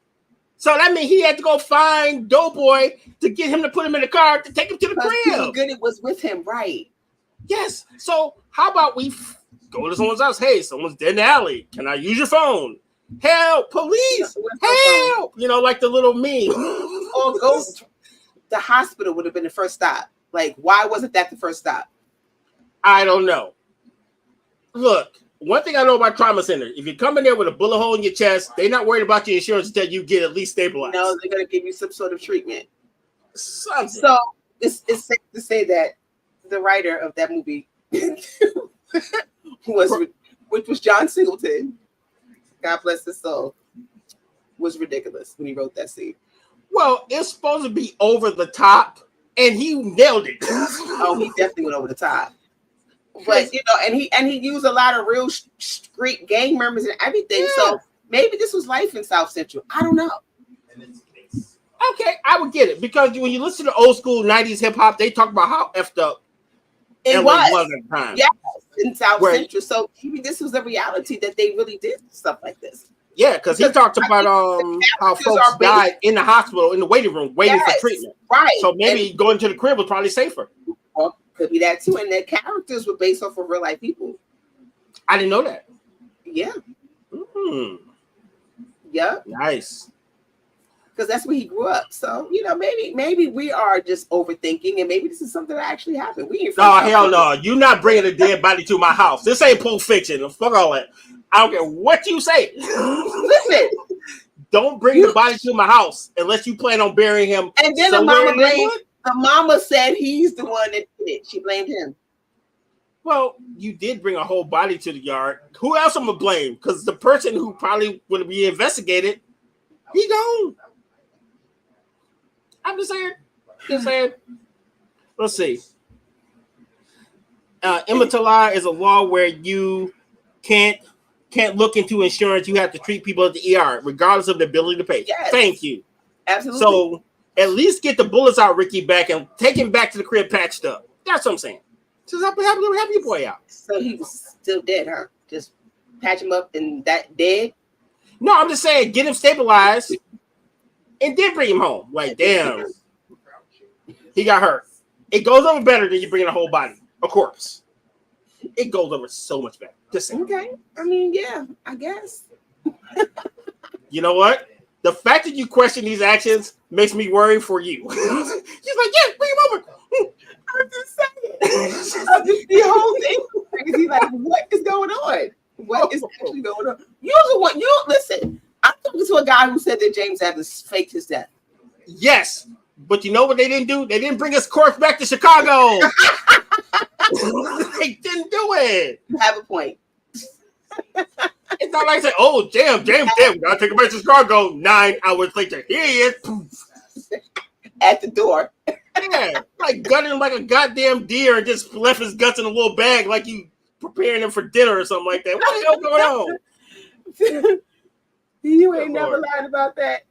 So that means he had to go find Doughboy to get him to put him in the car to take him to the crib. Cuba Gooding was with him, right? Yes. So how about we go to someone's house? Hey, someone's dead in the alley. Can I use your phone? Help, police, help. You know, like the little meme. Or go to the hospital would have been the first stop. Like, why wasn't that the first stop? I don't know. Look, one thing I know about trauma centers, if you come in there with a bullet hole in your chest, they're not worried about your insurance until you get at least stabilized. No, they're going to give you some sort of treatment. Something. So it's safe to say that the writer of that movie which was John Singleton, God bless his soul, was ridiculous when he wrote that scene. Well, it's supposed to be over the top, and he nailed it. Oh, he definitely went over the top. But you know, and he used a lot of real street gang members and everything. Yeah. So maybe this was life in South Central. I don't know. Okay, I would get it because when you listen to old school 90s hip hop, they talk about how effed up it was at the time. Yes, in South Central. So maybe this was a reality that they really did stuff like this. Yeah, because he talked about how folks died in the hospital in the waiting room waiting for treatment. Right. So maybe going to the crib was probably safer. Well, could be that too. And their characters were based off of real life people. I didn't know that. Yeah. Mm-hmm. Yeah. Nice. Because that's where he grew up. So, you know, maybe we are just overthinking and maybe this is something that actually happened. No, hell no. You're not bringing a dead body to my house. This ain't Pulp Fiction. Fuck all that. I don't care what you say. Listen. Don't bring the body to my house unless you plan on burying him. And then the mama said he's the one that did it. She blamed him. Well, you did bring a whole body to the yard. Who else I'm gonna blame? Because the person who probably would be investigated, he gone. I'm just saying. Let's see. Immortalized is a law where you can't look into insurance. You have to treat people at the ER, regardless of the ability to pay. Yes. Thank you. Absolutely. So at least get the bullets out, Ricky, back and take him back to the crib patched up. That's what I'm saying. Just help your boy out. So he was still dead, huh? Just patch him up and that dead? No, I'm just saying get him stabilized and then bring him home. Like, damn, he got hurt. It goes over better than you bringing a whole body, of course. It goes over so much better. Just saying. Okay. I mean, yeah, I guess. You know what? The fact that you question these actions makes me worry for you. She's like, yeah, bring him over. I'm just saying. The whole thing. He's like, what is going on? What is actually going on? You listen. I'm talking to a guy who said that James Evans faked his death. Yes, but you know what they didn't do? They didn't bring his corpse back to Chicago. They didn't do it. You have a point. It's not like I said, oh, James, we gotta take him back to Chicago. 9 hours later, here he is. Poof. At the door. Yeah, like gutting him like a goddamn deer and just left his guts in a little bag like you preparing him for dinner or something like that. What the hell going on? You ain't never lied about that.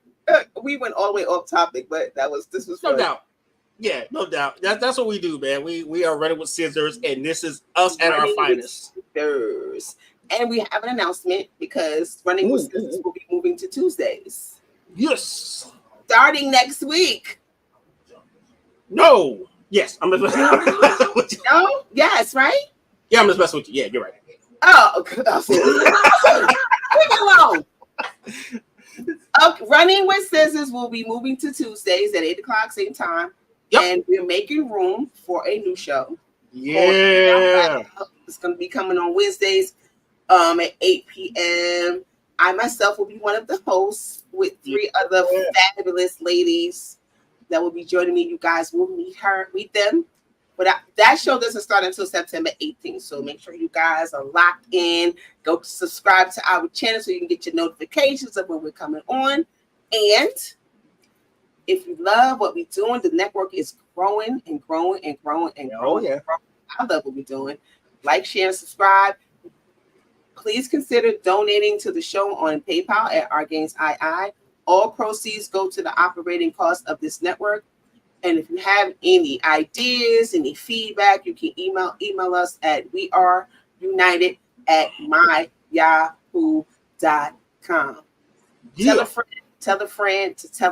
We went all the way off topic, but this was no fun. doubt. Yeah, no doubt. That's what we do, man. We are running with scissors, and this is us at our finest. Scissors. And we have an announcement because Running with Scissors will be moving to Tuesdays. Yes. Starting next week. No. Yes, I'm just messing with you. No? Yes, right? Yeah, I'm just messing with you. Yeah, you're right. Oh, okay. Leave me alone. Okay, Running with Scissors will be moving to Tuesdays at 8 o'clock, same time. Yep. And we're making room for a new show. Yeah. It's going to be coming on Wednesdays at 8 p.m. I myself will be one of the hosts with 3 other fabulous ladies that will be joining me. You guys will meet them. But that show doesn't start until September 18th. So make sure you guys are locked in. Go subscribe to our channel so you can get your notifications of when we're coming on. And if you love what we're doing, the network is growing and growing and growing and growing. Yeah. I love what we're doing. Like, share, and subscribe. Please consider donating to the show on PayPal at OurGainsII. All proceeds go to the operating cost of this network. And if you have any ideas, any feedback, you can email us at weareunited@myyahoo.com. Yeah. Tell a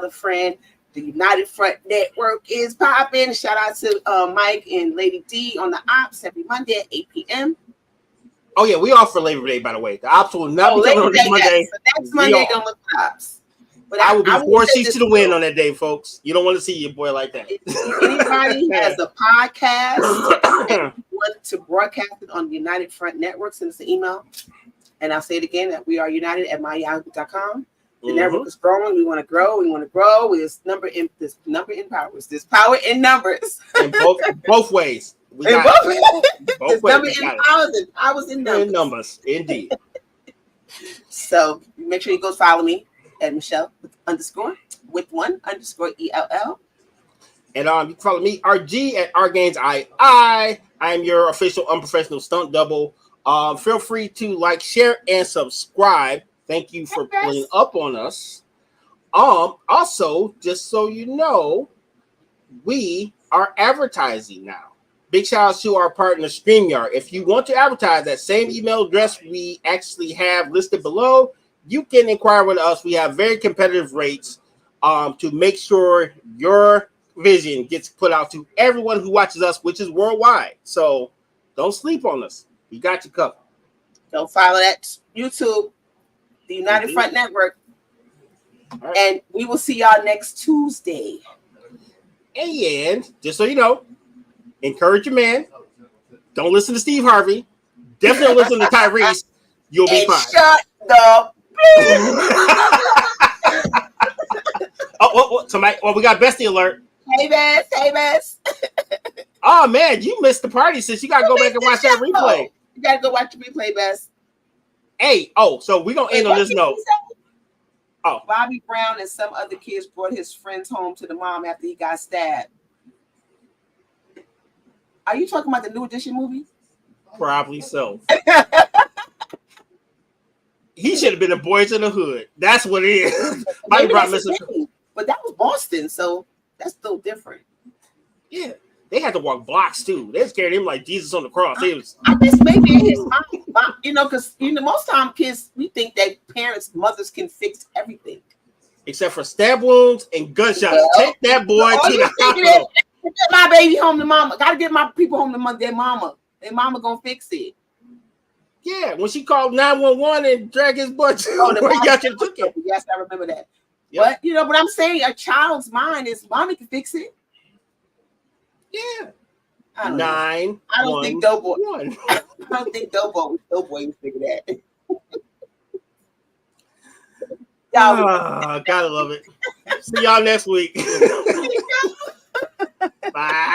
friend. The United Front Network is popping. Shout out to Mike and Lady D on the Ops every Monday at 8 p.m. Oh, yeah, we off for Labor Day, by the way. The Ops will not be coming on this Monday. Yes. So next Monday, don't look for Ops. But I will be 4 seats to the win on that day, folks. You don't want to see your boy like that. If anybody has a podcast and want to broadcast it on the United Front Network, send us an email. And I'll say it again, that we are united@myyahoo.com. The network is growing. We want to grow. There's number in powers. There's power in numbers. In both ways. We got both ways. Number in powers and powers in numbers. In numbers, indeed. So make sure you go follow me at Michelle _1_ELL. And you can follow me, RG, at OurGainsII. I am your official unprofessional stunt double. Feel free to like, share, and subscribe. Thank you for pulling up on us. Also, just so you know, we are advertising now. Big shout out to our partner StreamYard. If you want to advertise, that same email address we actually have listed below, you can inquire with us. We have very competitive rates to make sure your vision gets put out to everyone who watches us, which is worldwide. So don't sleep on us. We got you covered. Don't follow that YouTube, the United Front Network. Right. And we will see y'all next Tuesday. And just so you know, encourage your man. Don't listen to Steve Harvey. Definitely listen to Tyrese. You'll be fine. Shut the we got Bestie alert. Hey, Bess. Oh, man, you missed the party since you got to go back and watch that replay. You got to go watch the replay, Bess. Hey, so we're going to end on this note. Bobby Brown and some other kids brought his friends home to the mom after he got stabbed. Are you talking about the New Edition movie? Probably so. He should have been a Boys in the Hood. That's what it is. Bobby Brown, but that was Boston, so that's still different. Yeah, they had to walk blocks too. They scared him like Jesus on the cross. I guess maybe in his mind, because most time kids, we think that mothers can fix everything, except for stab wounds and gunshots. Take that boy to the hospital. My baby home to mama. Gotta get my people home to their mama. Their mama gonna fix it. Yeah, when she called 911 and dragged his butt to took it. Yes, I remember that. Yep. But but I'm saying a child's mind is mommy can fix it. Yeah. I don't 9. I don't 1, think Doughboy. 1. I don't think Doughboy would figure that. Y'all, gotta love it. See y'all next week. Bye.